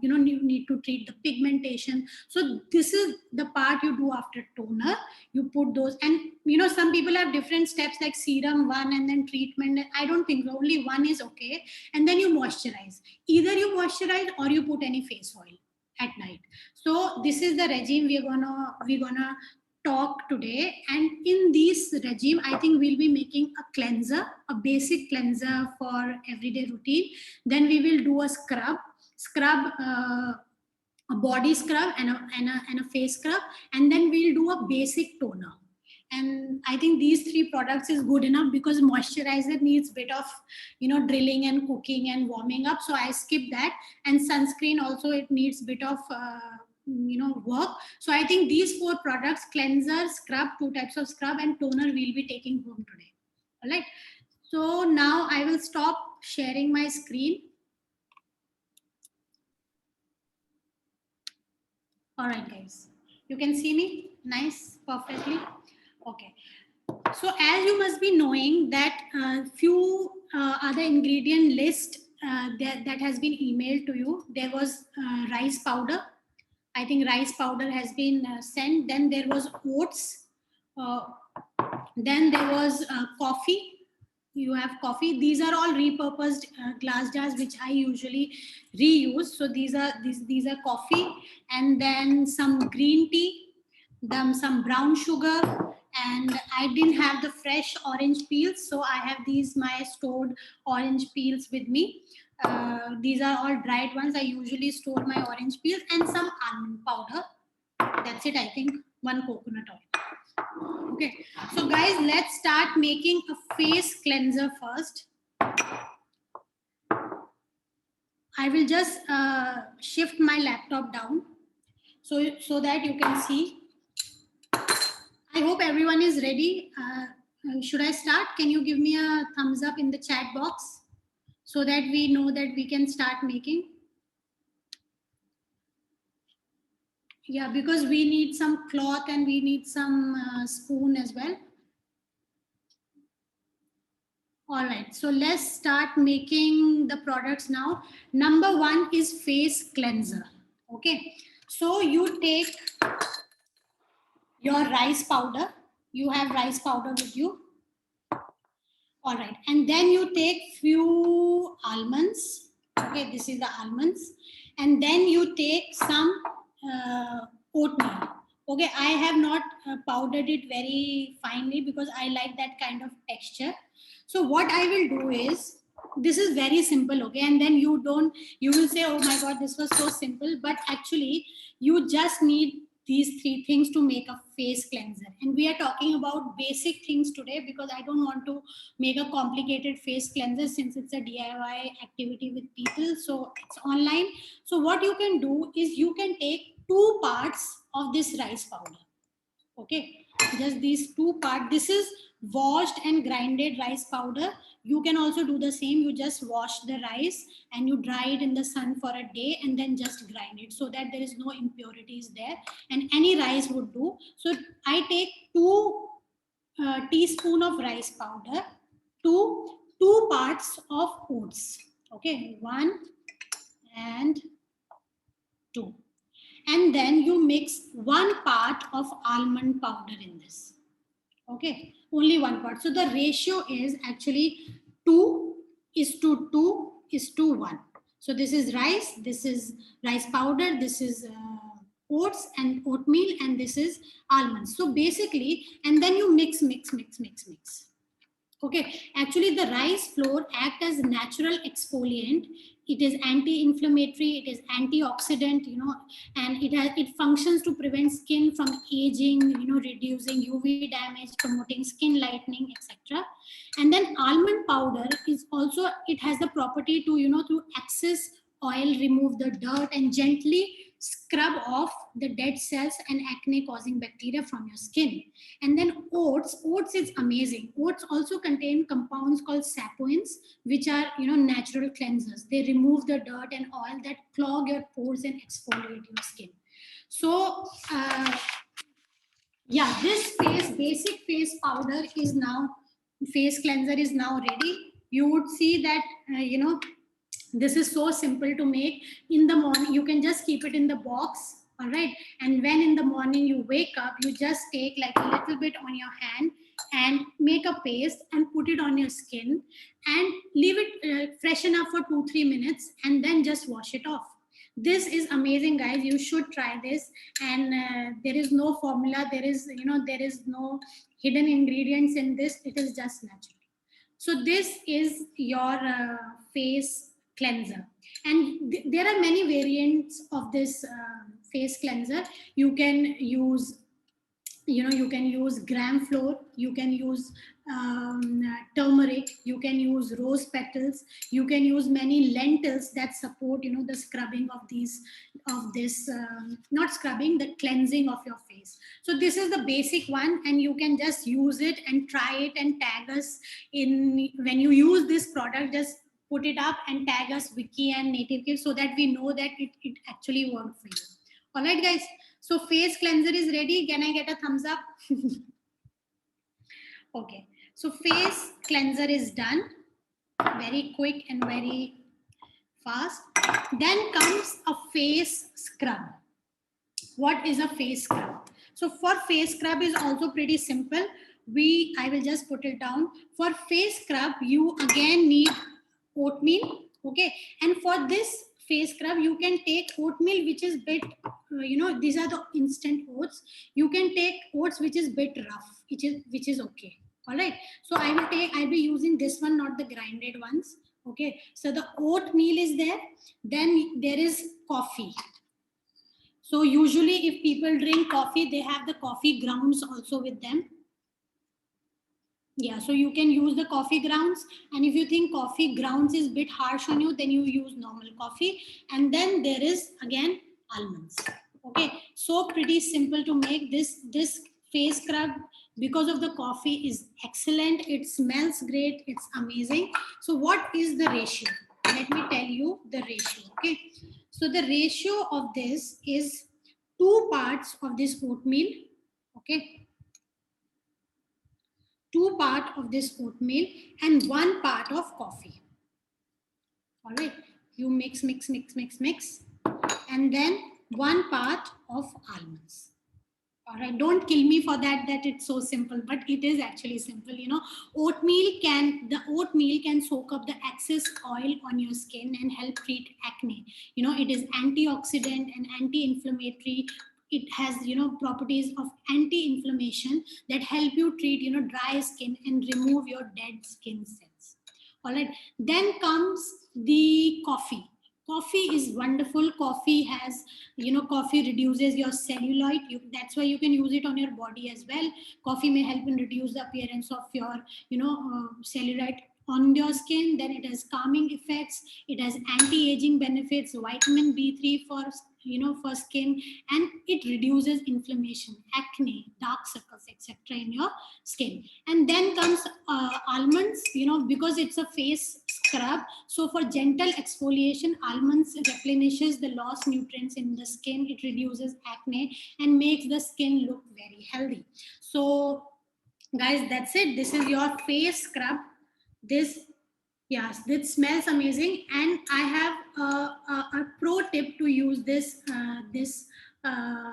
need to treat the pigmentation. So this is the part you do after toner. You put those, and some people have different steps, like serum 1 and then treatment. I don't think so. Only 1 is okay. And then you moisturize. Either you moisturize or you put any face oil at night. So this is the regime we're gonna talk today. And in this regime, I think we'll be making a cleanser, a basic cleanser for everyday routine. Then we will do a scrub, a body scrub and a face scrub, and then we'll do a basic toner. And I think these 3 products is good enough, because moisturizer needs bit of drilling and cooking and warming up, so I skip that. And sunscreen also, it needs bit of work. So I think these 4 products, cleanser, scrub, 2 types of scrub, and toner, we'll be taking home today. All right, so now I will stop sharing my screen. All right, guys, you can see me nice, perfectly. Okay, so as you must be knowing that few other ingredient list that has been emailed to you. There was rice powder. I think rice powder has been sent. Then there was oats. Then there was coffee. You have coffee. These are all repurposed glass jars, which I usually reuse. So these are coffee, and then some green tea, then some brown sugar. And I didn't have the fresh orange peels, so I have these my stored orange peels with me. These are all dried ones. I usually store my orange peels, and some almond powder. That's it, I think. 1 coconut oil. Okay, so guys, let's start making a face cleanser first. I will just shift my laptop down so that you can see. I hope everyone is ready. Should I start? Can you give me a thumbs up in the chat box so that we know that we can start making? Yeah, because we need some cloth and we need some spoon as well. All right, so let's start making the products now. Number 1 is face cleanser. Okay, so you take your rice powder. You have rice powder with you. All right, and then you take few almonds. Okay, this is the almonds. And then you take some oatmeal. Okay, I have not powdered it very finely because I like that kind of texture. So what I will do is, this is very simple, okay? And then you will say, oh my God, this was so simple. But actually, you just need these 3 things to make a face cleanser. And we are talking about basic things today, because I don't want to make a complicated face cleanser since it's a DIY activity with people. So it's online. So what you can do is you can take 2 parts of this rice powder. Okay, just these 2 parts. This is washed and grinded rice powder. You can also do the same. You just wash the rice and you dry it in the sun for a day and then just grind it so that there is no impurities there, and any rice would do. So I take 2 teaspoon of rice powder to 2 parts of oats. Okay, 1 and 2. And then you mix 1 part of almond powder in this. Okay, only 1 part. So the ratio is actually 2:2:1. So this is rice powder, this is oats and oatmeal, and this is almonds. So basically, and then you mix. Okay, actually the rice flour act as natural exfoliant. It is anti-inflammatory, it is antioxidant, and it functions to prevent skin from aging, reducing UV damage, promoting skin lightening, etc. And then almond powder is also, it has the property to, through excess oil, remove the dirt and gently scrub off the dead cells and acne causing bacteria from your skin. And then oats is amazing. Oats also contain compounds called sapoins, which are, natural cleansers. They remove the dirt and oil that clog your pores and exfoliate your skin. So yeah, this basic face powder is now, face cleanser is now ready. You would see that, this is so simple to make. In the morning, you can just keep it in the box, all right? And when in the morning you wake up, you just take like a little bit on your hand and make a paste and put it on your skin and leave it freshen up for 2-3 minutes and then just wash it off. This is amazing, guys. You should try this. And there is no formula. There is no hidden ingredients in this. It is just natural. So this is your face cleanser. And there are many variants of this face cleanser. You can use, you can use gram flour, you can use turmeric, you can use rose petals, you can use many lentils that support, the scrubbing of this, not scrubbing, the cleansing of your face. So this is the basic one, and you can just use it and try it and tag us in, when you use this product, just put it up and tag us Vicky and Native Kid so that we know that it actually worked for you. All right, guys. So face cleanser is ready. Can I get a thumbs up? Okay. So face cleanser is done. Very quick and very fast. Then comes a face scrub. What is a face scrub? So for face scrub is also pretty simple. I will just put it down. For face scrub, you again need oatmeal. Okay. And for this face scrub, you can take oatmeal which is bit, these are the instant oats. You can take oats which is bit rough, which is okay. All right. So I'll be using this one, not the grinded ones. Okay. So the oatmeal is there. Then there is coffee. So usually if people drink coffee, they have the coffee grounds also with them. Yeah, so you can use the coffee grounds, and if you think coffee grounds is a bit harsh on you, then you use normal coffee. And then there is again almonds. Okay, so pretty simple to make this face scrub. Because of the coffee is excellent, it smells great, it's amazing. So what is the ratio? Let me tell you the ratio. Okay, so the ratio of this is 2 parts of this oatmeal. Okay, 2 parts of this oatmeal and 1 part of coffee. All right, you mix, and then 1 part of almonds. All right, don't kill me for that it's so simple, but it is actually simple. The oatmeal can soak up the excess oil on your skin and help treat acne. It is antioxidant and anti-inflammatory. It has, properties of anti-inflammation that help you treat, dry skin and remove your dead skin cells. All right. Then comes the coffee. Coffee is wonderful. Coffee has, coffee reduces your cellulite. That's why you can use it on your body as well. Coffee may help in reduce the appearance of your, cellulite on your skin. Then it has calming effects. It has anti-aging benefits, vitamin B3 for skin, and it reduces inflammation, acne, dark circles, etc. in your skin. And then comes almonds, because it's a face scrub. So for gentle exfoliation, almonds replenishes the lost nutrients in the skin. It reduces acne and makes the skin look very healthy. So guys, that's it. This is your face scrub. This smells amazing, and I have a pro tip to use this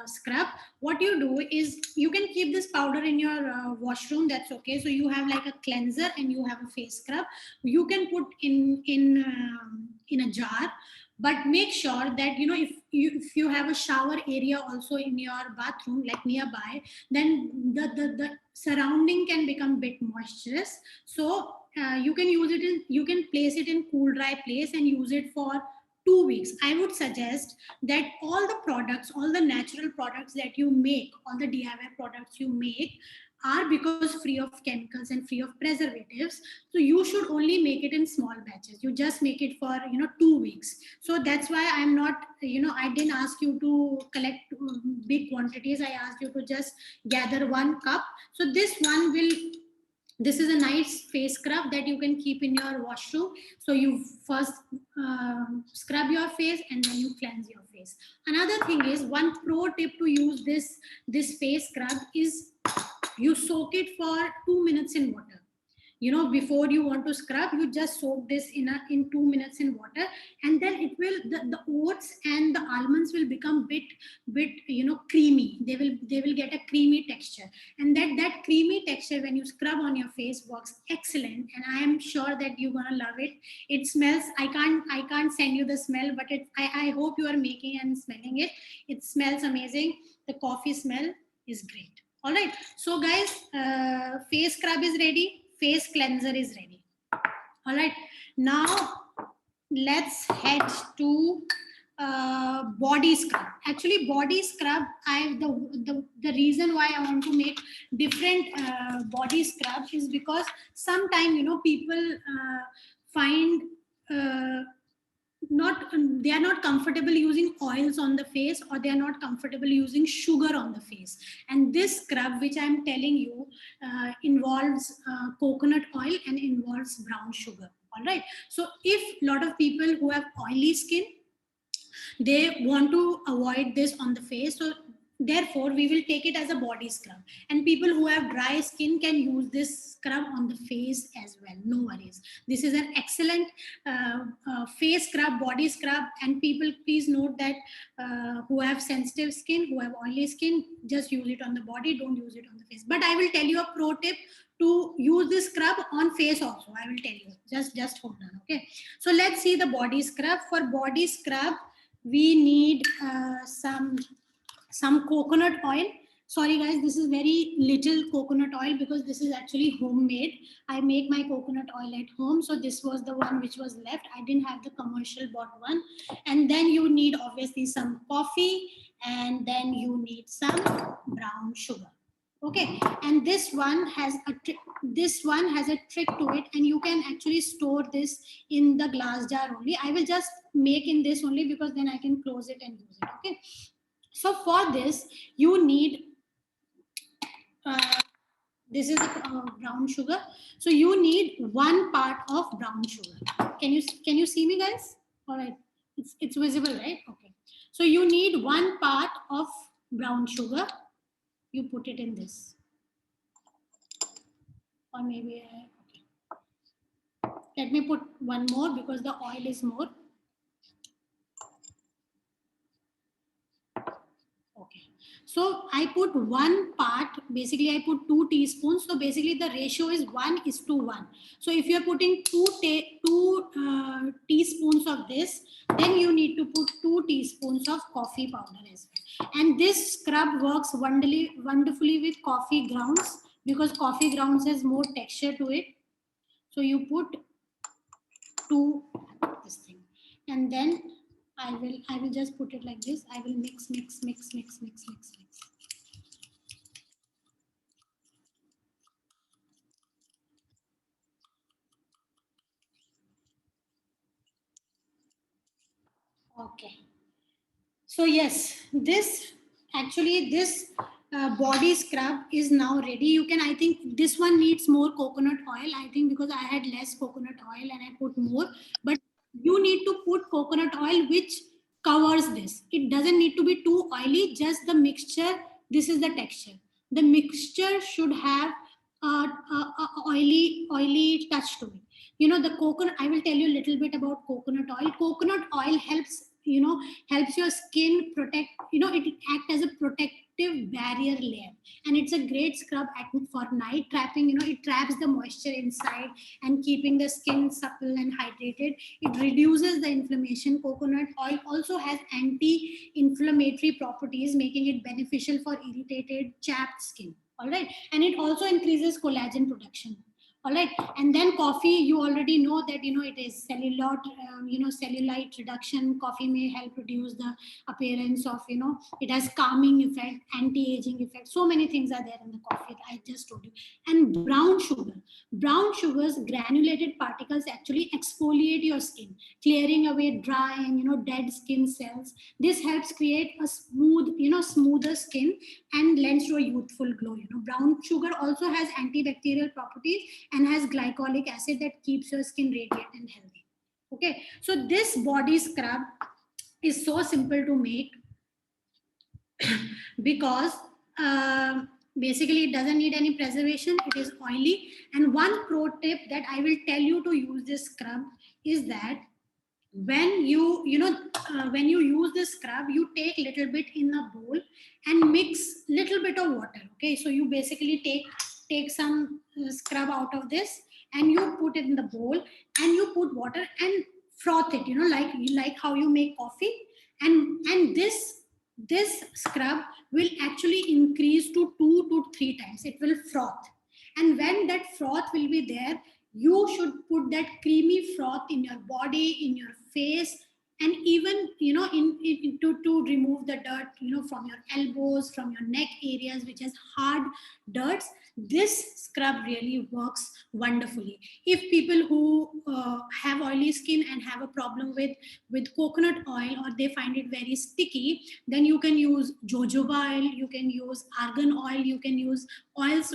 scrub. What you do is you can keep this powder in your washroom. That's okay. So you have like a cleanser and you have a face scrub. You can put in a jar. But make sure that, you know, if you have a shower area also in your bathroom, like nearby, then the surrounding can become bit moisturous. So you can use it in, you can place it in cool dry place and use it for 2 weeks. I would suggest that all the products, all the natural products that you make, all the DIY products you make are because free of chemicals and free of preservatives. So you should only make it in small batches. You just make it for, you know, 2 weeks. So that's why I'm not, you know, I didn't ask you to collect big quantities. I asked you to just gather 1 cup. So this is a nice face scrub that you can keep in your washroom. So you first scrub your face and then you cleanse your face. Another thing is, one pro tip to use this face scrub is you soak it for 2 minutes in water. You know, before you want to scrub, you just soak this in 2 minutes in water, and then it will, the oats and the almonds will become bit, you know, creamy. They will get a creamy texture, and that creamy texture when you scrub on your face works excellent. And I am sure that you're gonna love it. It smells, I can't send you the smell, but I hope you are making and smelling it. It smells amazing. The coffee smell is great. All right, so guys, face scrub is ready, face cleanser is ready. All right, now let's head to body scrub. Actually, body scrub, the reason why I want to make different body scrub is because sometimes, you know, people find they are not comfortable using oils on the face, or they are not comfortable using sugar on the face. And this scrub which I am telling you involves coconut oil and involves brown sugar. All right, so if a lot of people who have oily skin, they want to avoid this on the face, so therefore we will take it as a body scrub. And people who have dry skin can use this scrub on the face as well, no worries. This is an excellent face scrub, body scrub. And people, please note that who have sensitive skin, who have oily skin, just use it on the body, don't use it on the face. But I will tell you a pro tip to use this scrub on face also. I will tell you, just hold on. Okay, so let's see the body scrub. For body scrub, we need some coconut oil. Sorry guys, this is very little coconut oil because this is actually homemade. I make my coconut oil at home, so this was the one which was left. I didn't have the commercial bought one. And then you need obviously some coffee, and then you need some brown sugar. Okay, and this one has a trick to it, and you can actually store this in the glass jar only. I will just make in this only because then I can close it and use it. Okay, so for this you need this is brown sugar. So you need 1 part of brown sugar. Can you see me, guys? All right, it's visible, right? Okay, so you need 1 part of brown sugar. You put it in this, or maybe okay. Let me put 1 more because the oil is more. Okay, so I put 1 part, basically I put 2 teaspoons. So basically the ratio is 1:1. So if you're putting 2 teaspoons of this, then you need to put 2 teaspoons of coffee powder as well. And this scrub works wonderfully with coffee grounds, because coffee grounds has more texture to it. So you put 2 this thing, and then I will just put it like this. I will mix. Okay. So yes, this body scrub is now ready. You can, I think this one needs more coconut oil, I think, because I had less coconut oil and I put more. But you need to put coconut oil which covers this. It doesn't need to be too oily, just the mixture. This is the texture. The mixture should have a oily touch to it. You know, the coconut, I will tell you a little bit about coconut oil. Coconut oil helps, you know, helps your skin protect, you know, it act as a protective barrier layer, and it's a great scrub for night trapping. It traps the moisture inside and keeping the skin supple and hydrated. It reduces the inflammation. Coconut oil also has anti-inflammatory properties, making it beneficial for irritated, chapped skin. All right, and it also increases collagen production. All right, and then coffee, you already know that it is cellulite reduction. Coffee may help reduce the appearance of, it has calming effect, anti-aging effect. So many things are there in the coffee that I just told you. And brown sugars, granulated particles actually exfoliate your skin, clearing away dry and dead skin cells. This helps create a smoother skin and lends to a youthful glow. Brown sugar also has antibacterial properties and has glycolic acid that keeps your skin radiant and healthy. Okay, so this body scrub is so simple to make because basically it doesn't need any preservation. It is oily. And one pro tip that I will tell you to use this scrub is that when you use this scrub, you take little bit in a bowl and mix little bit of water. Okay, so you basically take some scrub out of this and you put it in the bowl and you put water and froth it, like how you make coffee. And this scrub will actually increase to 2 to 3 times. It will froth, and when that froth will be there, you should put that creamy froth in your body, in your face, and even to remove the dirt from your elbows, from your neck areas which has hard dirts. This scrub really works wonderfully. If people who have oily skin and have a problem with coconut oil, or they find it very sticky, then you can use jojoba oil, you can use argan oil, you can use oils,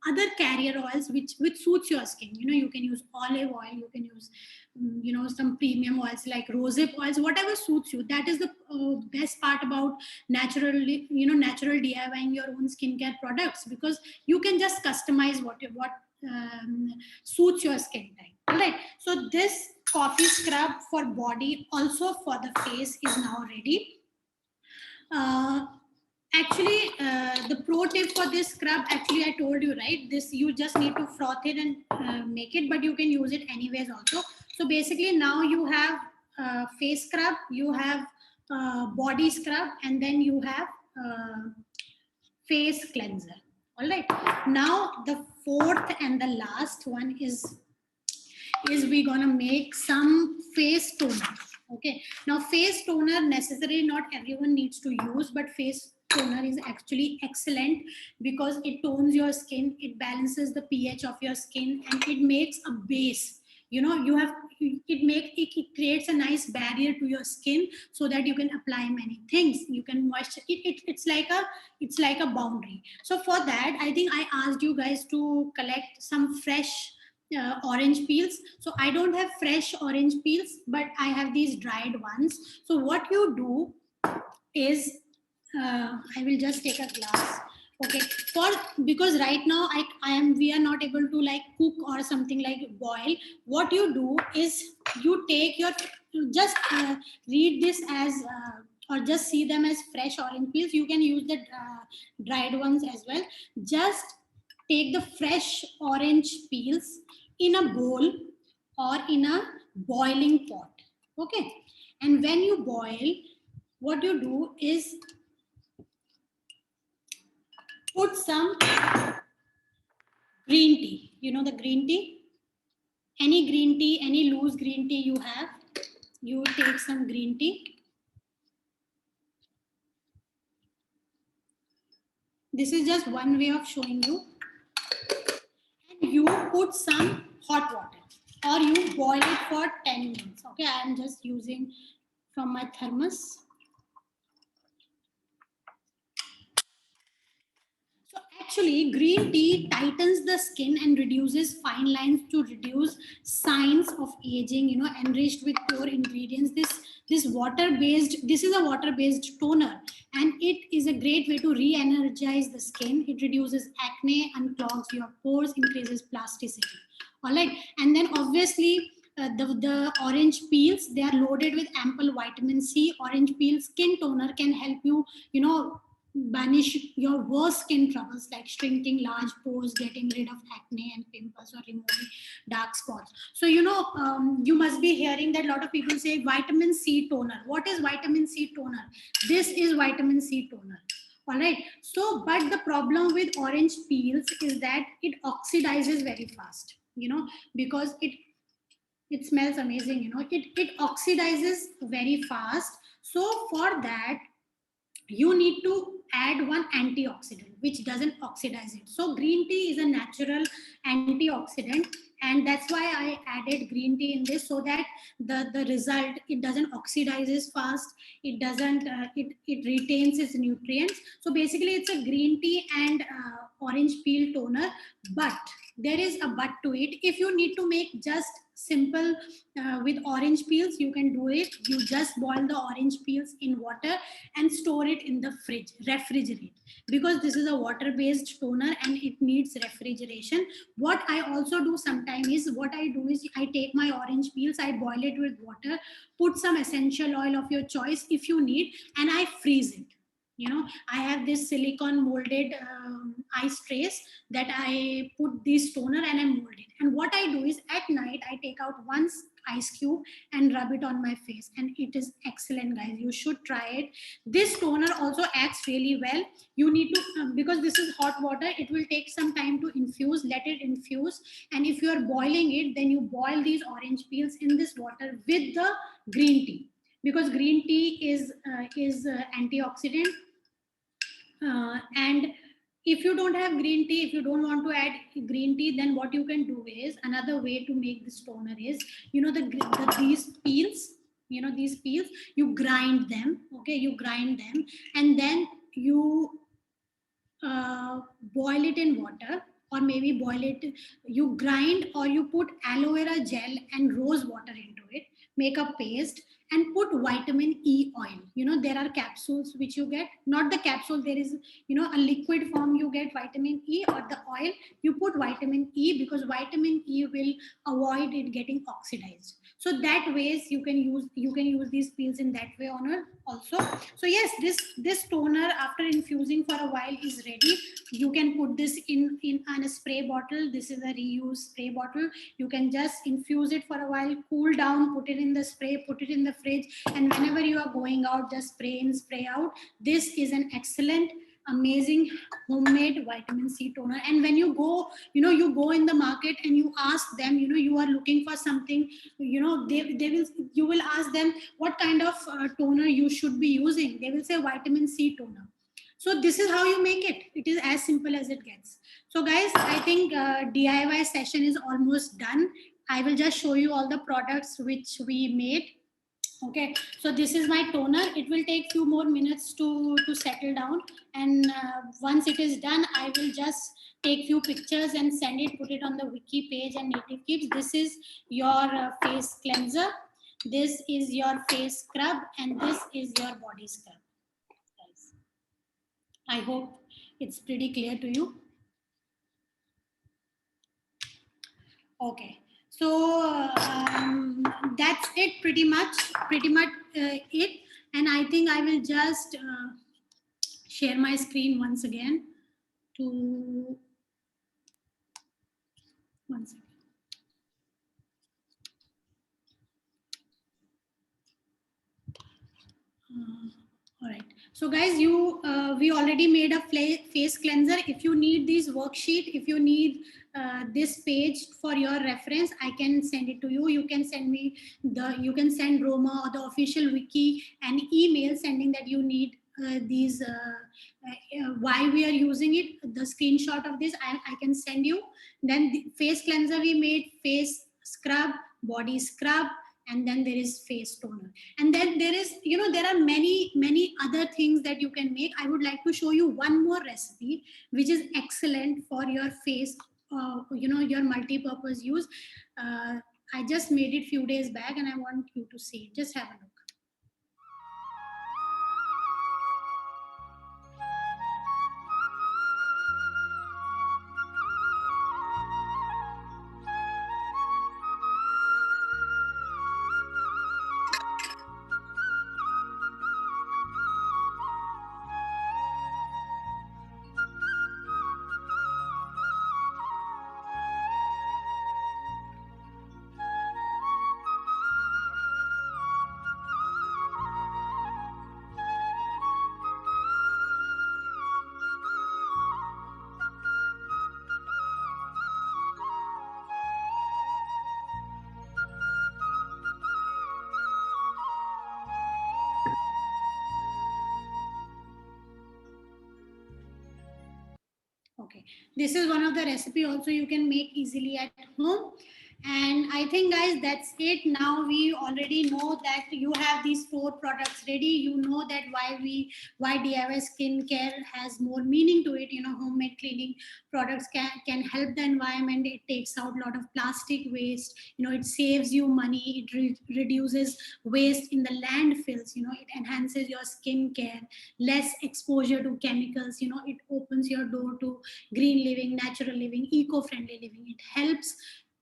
other carrier oils which suits your skin. You can use olive oil, you can use some premium oils like rosehip oils, whatever suits you. That is the best part about natural DIYing your own skincare products, because you can just customize what suits your skin type. All right, so this coffee scrub for body, also for the face, is now ready. Actually, the pro tip for this scrub, actually I told you, right? This, you just need to froth it and make it, but you can use it anyways also. So basically now you have face scrub, you have body scrub, and then you have face cleanser. All right, now the fourth and the last one is we're gonna make some face toner. Okay, now face toner, necessarily not everyone needs to use, but face toner is actually excellent because it tones your skin, it balances the pH of your skin, and it makes a base. It creates a nice barrier to your skin so that you can apply many things. You can moisture it. It's like a boundary. So for that, I think I asked you guys to collect some fresh orange peels. So I don't have fresh orange peels, but I have these dried ones. So what you do is, I will just take a glass. Okay, because right now we are not able to like cook or something like boil. What you do is you take just read this as or just see them as fresh orange peels. You can use the dried ones as well. Just take the fresh orange peels in a bowl or in a boiling pot. Okay, and when you boil, what you do is put some green tea. The green tea? Any green tea, any loose green tea you have, you take some green tea. This is just one way of showing you. And you put some hot water, or you boil it for 10 minutes. Okay, I am just using from my thermos. Actually, green tea tightens the skin and reduces fine lines to reduce signs of aging, enriched with pure ingredients. This is a water-based toner, and it is a great way to re-energize the skin. It reduces acne, unclogs your pores, increases plasticity. All right, and then obviously the orange peels, they are loaded with ample vitamin C. Orange peel skin toner can help you, banish your worst skin troubles like shrinking large pores, getting rid of acne and pimples, or removing dark spots. So, you must be hearing that a lot of people say vitamin C toner. What is vitamin C toner? This is vitamin C toner. All right. So, but the problem with orange peels is that it oxidizes very fast, because it smells amazing, it oxidizes very fast. So for that, you need to add one antioxidant which doesn't oxidize it. So green tea is a natural antioxidant, and that's why I added green tea in this, so that the result, it doesn't oxidizes fast, it doesn't it retains its nutrients. So basically it's a green tea and orange peel toner. But there is a but to it. If you need to make just simple with orange peels, you can do it. You just boil the orange peels in water and store it in the fridge, refrigerate, because this is a water based toner and it needs refrigeration. What I also do sometimes is, what I do is, I take my orange peels, I boil it with water, put some essential oil of your choice if you need, and I freeze it. I have this silicone molded ice trays that I put this toner and I mold it. And what I do is, at night I take out one ice cube and rub it on my face, and it is excellent, guys. You should try it. This toner also acts really well. You need to because this is hot water, it will take some time to infuse. Let it infuse, and if you are boiling it, then you boil these orange peels in this water with the green tea, because green tea is antioxidant. And if you don't have green tea, if you don't want to add green tea, then what you can do is, another way to make this toner is, these peels, you grind them. Okay, you grind them, and then you boil it in water, or maybe boil it, you grind, or you put aloe vera gel and rose water into it, make a paste, and put vitamin E oil. There are capsules which you get, not the capsule, there is, a liquid form you get vitamin E, or the oil, you put vitamin E, because vitamin E will avoid it getting oxidized. So that ways you can use these peels in that way on also. So yes, this toner, after infusing for a while, is ready. You can put this in a spray bottle. This is a reuse spray bottle. You can just infuse it for a while, cool down, put it in the spray, put it in the fridge, and whenever you are going out, just spray in, spray out. This is an excellent, amazing homemade vitamin C toner. And when you go, you go in the market and you ask them, you are looking for something, you will ask them what kind of toner you should be using. They will say vitamin C toner. So this is how you make it. It is as simple as it gets. So guys, I think DIY session is almost done. I will just show you all the products which we made. Okay, so this is my toner. It will take few more minutes to settle down, and once it is done, I will just take few pictures and send it, put it on the wiki page and Native Keeps. This is your face cleanser, this is your face scrub, and this is your body scrub, guys. I hope it's pretty clear to you. Okay, so that's it, pretty much it. And I think I will just share my screen once again to one second. All right, so guys, we already made a face cleanser. If you need this worksheet, if you need this page for your reference, I can send it to you. You can send me you can send Roma or the official wiki an email sending that you need these why we are using it, the screenshot of this, I can send you. Then the face cleanser we made, face scrub, body scrub, and then there is face toner. And then there is, there are many other things that you can make. I would like to show you one more recipe which is excellent for your face, your multi-purpose use. I just made it few days back and I want you to see it. Just have a look. This is one of the recipe also you can make easily at home. And I think, guys, that's it. Now we already know that you have these 4 products ready. You know that why DIY skincare has more meaning to it. Homemade cleaning products can help the environment. It takes out a lot of plastic waste. It saves you money. It reduces waste in the landfills. It enhances your skincare, less exposure to chemicals. It opens your door to green living, natural living, eco-friendly living. It helps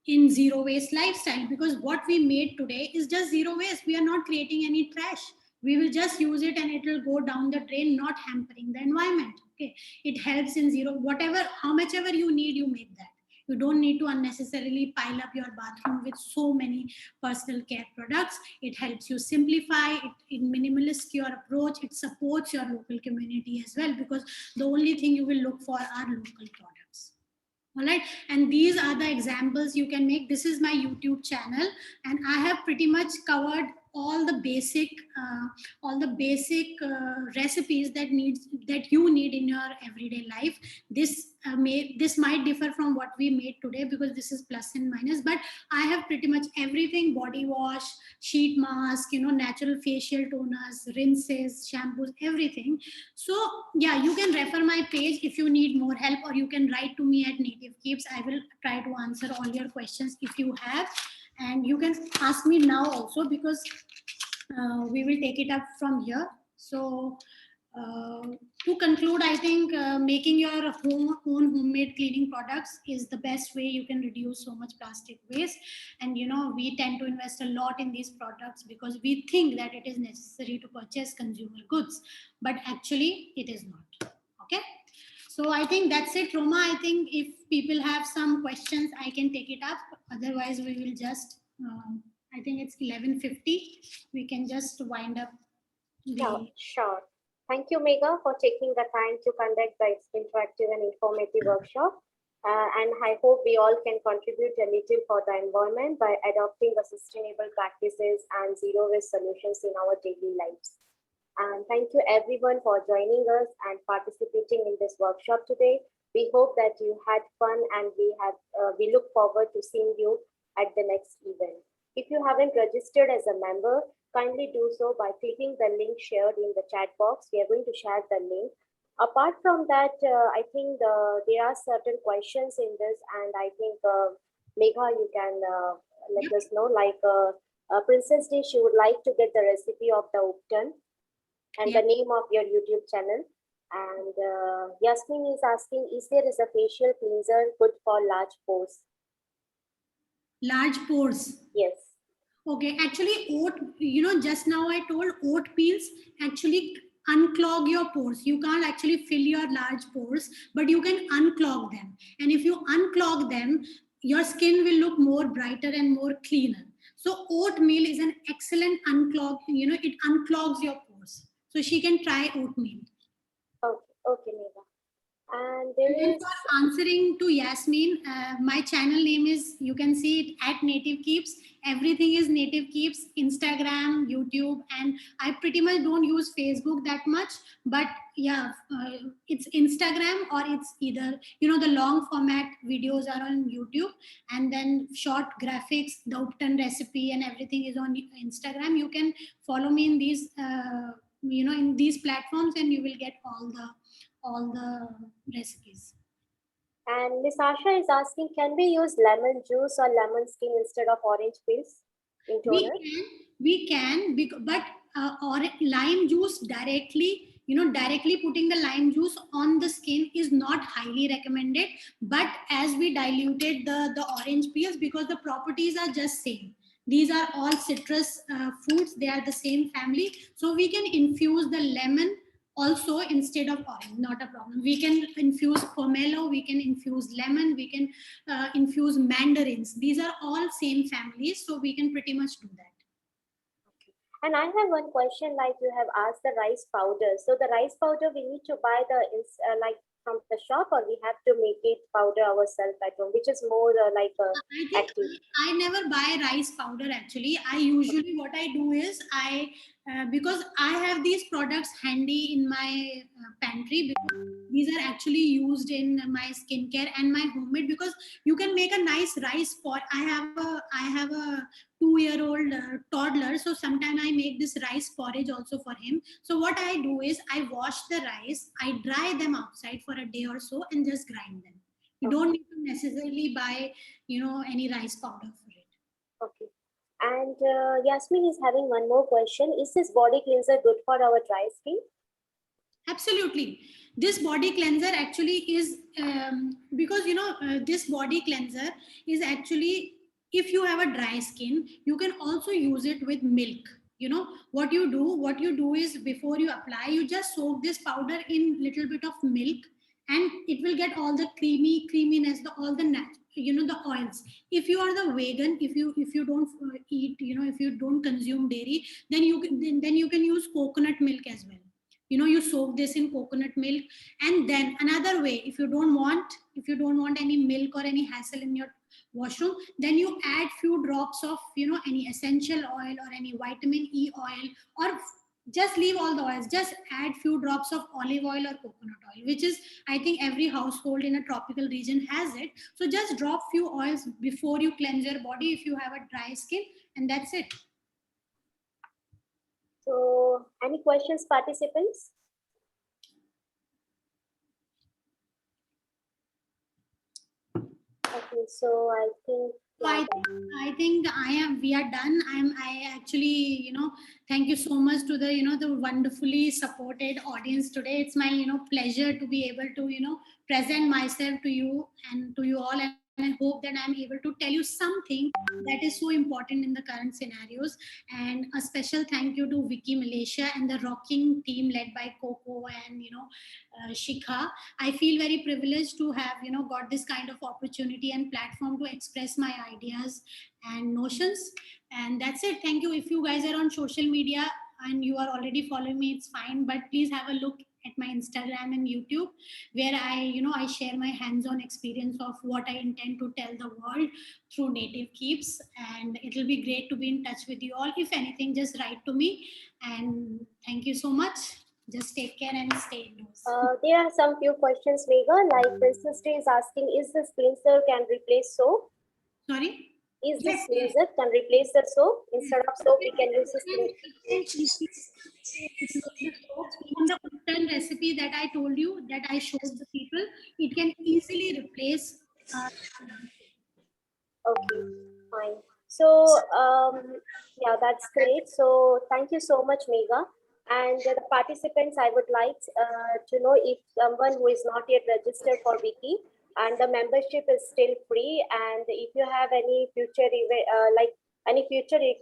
in zero waste lifestyle, because what we made today is just zero waste. We are not creating any trash. We will just use it and it will go down the drain, not hampering the environment. Okay, it helps in zero, whatever, how much ever you need, you make that. You don't need to unnecessarily pile up your bathroom with so many personal care products. It helps you simplify it, it minimalist your approach. It supports your local community as well, because the only thing you will look for are local products. All right, and these are the examples you can make. This is my YouTube channel, and I have pretty much covered all the basic recipes that you need in your everyday life. This might differ from what we made today, because this is plus and minus, but I have pretty much everything: body wash, sheet mask, natural facial toners, rinses, shampoos, everything. So yeah, you can refer my page if you need more help, or you can write to me at Native Keeps. I will try to answer all your questions if you have, and you can ask me now also, because we will take it up from here. So to conclude, I think making your own homemade cleaning products is the best way you can reduce so much plastic waste. And we tend to invest a lot in these products because we think that it is necessary to purchase consumer goods, but actually it is not. Okay, so I think that's it, Roma. I think if people have some questions, I can take it up. Otherwise, we will just I think it's 11:50. We can just wind up Yeah, the. sure. Thank you, Megha, for taking the time to conduct the interactive and informative workshop. And I hope we all can contribute a little for the environment by adopting the sustainable practices and zero waste solutions in our daily lives. And thank you everyone for joining us and participating in this workshop today. We hope that you had fun, and we look forward to seeing you at the next event. If you haven't registered as a member, kindly do so by clicking the link shared in the chat box. We are going to share the link. Apart from that, I think there are certain questions in this, and I think Megha, you can let us know. Like Princess D, she would like to get the recipe of the Upton and the name of your YouTube channel. And Yasmin is asking, is there a facial cleanser good for large pores? Large pores. Yes. Okay, actually, just now I told oat peels actually unclog your pores. You can't actually fill your large pores, but you can unclog them. And if you unclog them, your skin will look more brighter and more cleaner. So oatmeal is an excellent unclog. It unclogs your pores. So she can try oatmeal. Okay, Megha. And there is answering to Yasmin, my channel name is, you can see it at Native Keeps. Everything is Native Keeps, Instagram, YouTube, and I pretty much don't use Facebook that much, but yeah, it's Instagram, or it's either, the long format videos are on YouTube, and then short graphics, the Upton recipe and everything is on Instagram. You can follow me in these, in these platforms, and you will get all the recipes. And Miss Asha is asking, can we use lemon juice or lemon skin instead of orange peels in toner? We can, but or lime juice directly, directly putting the lime juice on the skin is not highly recommended. But as we diluted the orange peels, because the properties are just same. These are all citrus fruits. They are the same family. So we can infuse the lemon also instead of orange, not a problem. We can infuse pomelo, we can infuse lemon, we can infuse mandarins. These are all same families, so we can pretty much do that. Okay. And I have one question, like you have asked the rice powder. So the rice powder, we need to buy like from the shop, or we have to make it powder ourselves at home, which is more active? I never buy rice powder actually. I usually, what I do is I because I have these products handy in my pantry, because these are actually used in my skincare and my homemade, because you can make a nice rice pot. I have a 2-year-old toddler, so sometimes I make this rice porridge also for him. So what I do is I wash the rice, I dry them outside for a day or so, and just grind them. You don't need to necessarily buy, any rice powder for it. Okay. And Yasmin is having one more question. Is this body cleanser good for our dry skin? Absolutely. This body cleanser actually is, because this body cleanser is actually, if you have a dry skin, you can also use it with milk. What you do is, before you apply, you just soak this powder in little bit of milk, and it will get all the creaminess, all the the oils. If you are the vegan, if you don't eat, if you don't consume dairy, then you can use coconut milk as well. You soak this in coconut milk. And then another way, if you don't want any milk or any hassle in your washroom, then you add few drops of any essential oil or any vitamin E oil, or just leave all the oils, just add few drops of olive oil or coconut oil, which is, I think, every household in a tropical region has it. So just drop few oils before you cleanse your body if you have a dry skin, and that's it. So, any questions, participants? Okay, so I think. So I think we are done. I actually, thank you so much to the wonderfully supported audience today. It's my, pleasure to be able to, present myself to you and to you all. And I hope that I'm able to tell you something that is so important in the current scenarios. And a special thank you to Wiki Malaysia and the rocking team led by Coco and, Shikha. I feel very privileged to have, got this kind of opportunity and platform to express my ideas and notions. And that's it. Thank you. If you guys are on social media and you are already following me, it's fine. But please have a look at my Instagram and YouTube, where I share my hands-on experience of what I intend to tell the world through Native Keeps. And it'll be great to be in touch with you all. If anything, just write to me. And thank you so much. Just take care and stay indoors. There are some few questions, Megha. Like Princess Day is asking, is this cleanser can replace soap? Sorry? Is this cleanser can replace the soap? Instead of soap, we can use this cleanser. Even the Upton recipe that I told you, that I showed the people, it can easily replace. Okay, fine. So, yeah, that's great. So, thank you so much, Megha. And the participants, I would like to know if someone who is not yet registered for Wiki, and the membership is still free. And if you have any future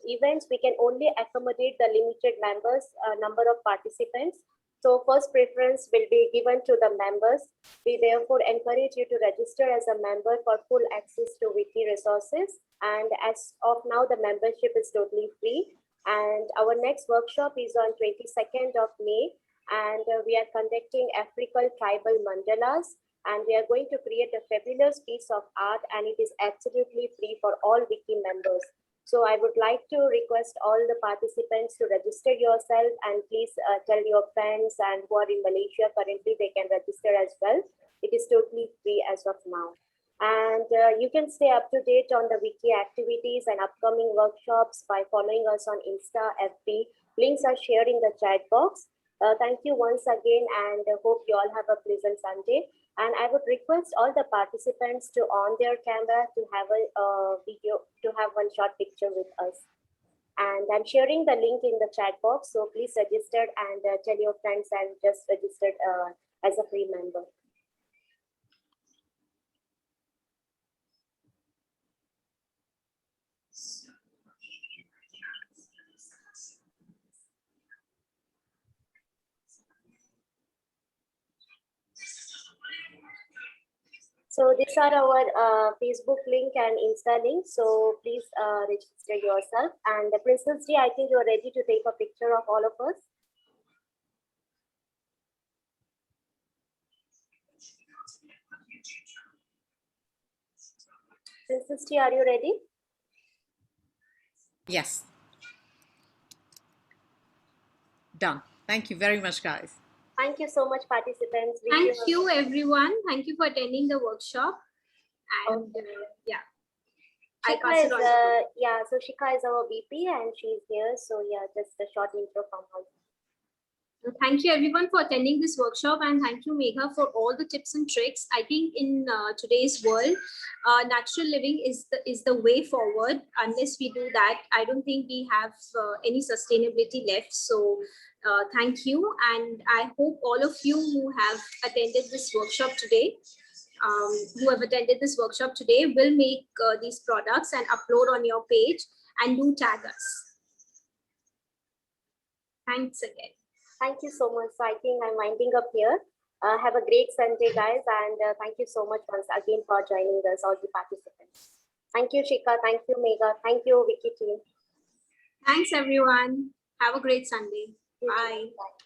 events, we can only accommodate the limited members, number of participants. So first preference will be given to the members. We therefore encourage you to register as a member for full access to Wiki resources. And as of now, the membership is totally free. And our next workshop is on 22nd of May. And we are conducting African tribal mandalas. And we are going to create a fabulous piece of art, and it is absolutely free for all Wiki members. So I would like to request all the participants to register yourself, and please tell your friends and who are in Malaysia currently, they can register as well. It is totally free as of now. And you can stay up to date on the Wiki activities and upcoming workshops by following us on Insta, FB. Links are shared in the chat box. Thank you once again, and hope you all have a pleasant Sunday. And I would request all the participants to on their camera to have a video, to have one short picture with us. And I'm sharing the link in the chat box. So please register and tell your friends and just registered as a free member. So these are our Facebook link and Insta link. So please register yourself. And Princess G, I think you're ready to take a picture of all of us. Princess G, are you ready? Yes. Done. Thank you very much, guys. Thank you so much, participants. Wish Thank a- you, everyone. Thank you for attending the workshop. And yeah, I Shika pass is, it on. To so Shika is our VP and she's here. So yeah, just a short intro from her. Thank you everyone for attending this workshop, and thank you Megha for all the tips and tricks. I think in today's world, natural living is the way forward. Unless we do that, I don't think we have any sustainability left. So thank you, and I hope all of you who have attended this workshop today, will make these products and upload on your page and do tag us. Thanks again. Thank you so much. So I think I'm winding up here. Have a great Sunday, guys. And thank you so much once again for joining us, all the participants. Thank you, Shika. Thank you, Megha. Thank you, Wiki team. Thanks everyone. Have a great Sunday. You too. Bye. Bye.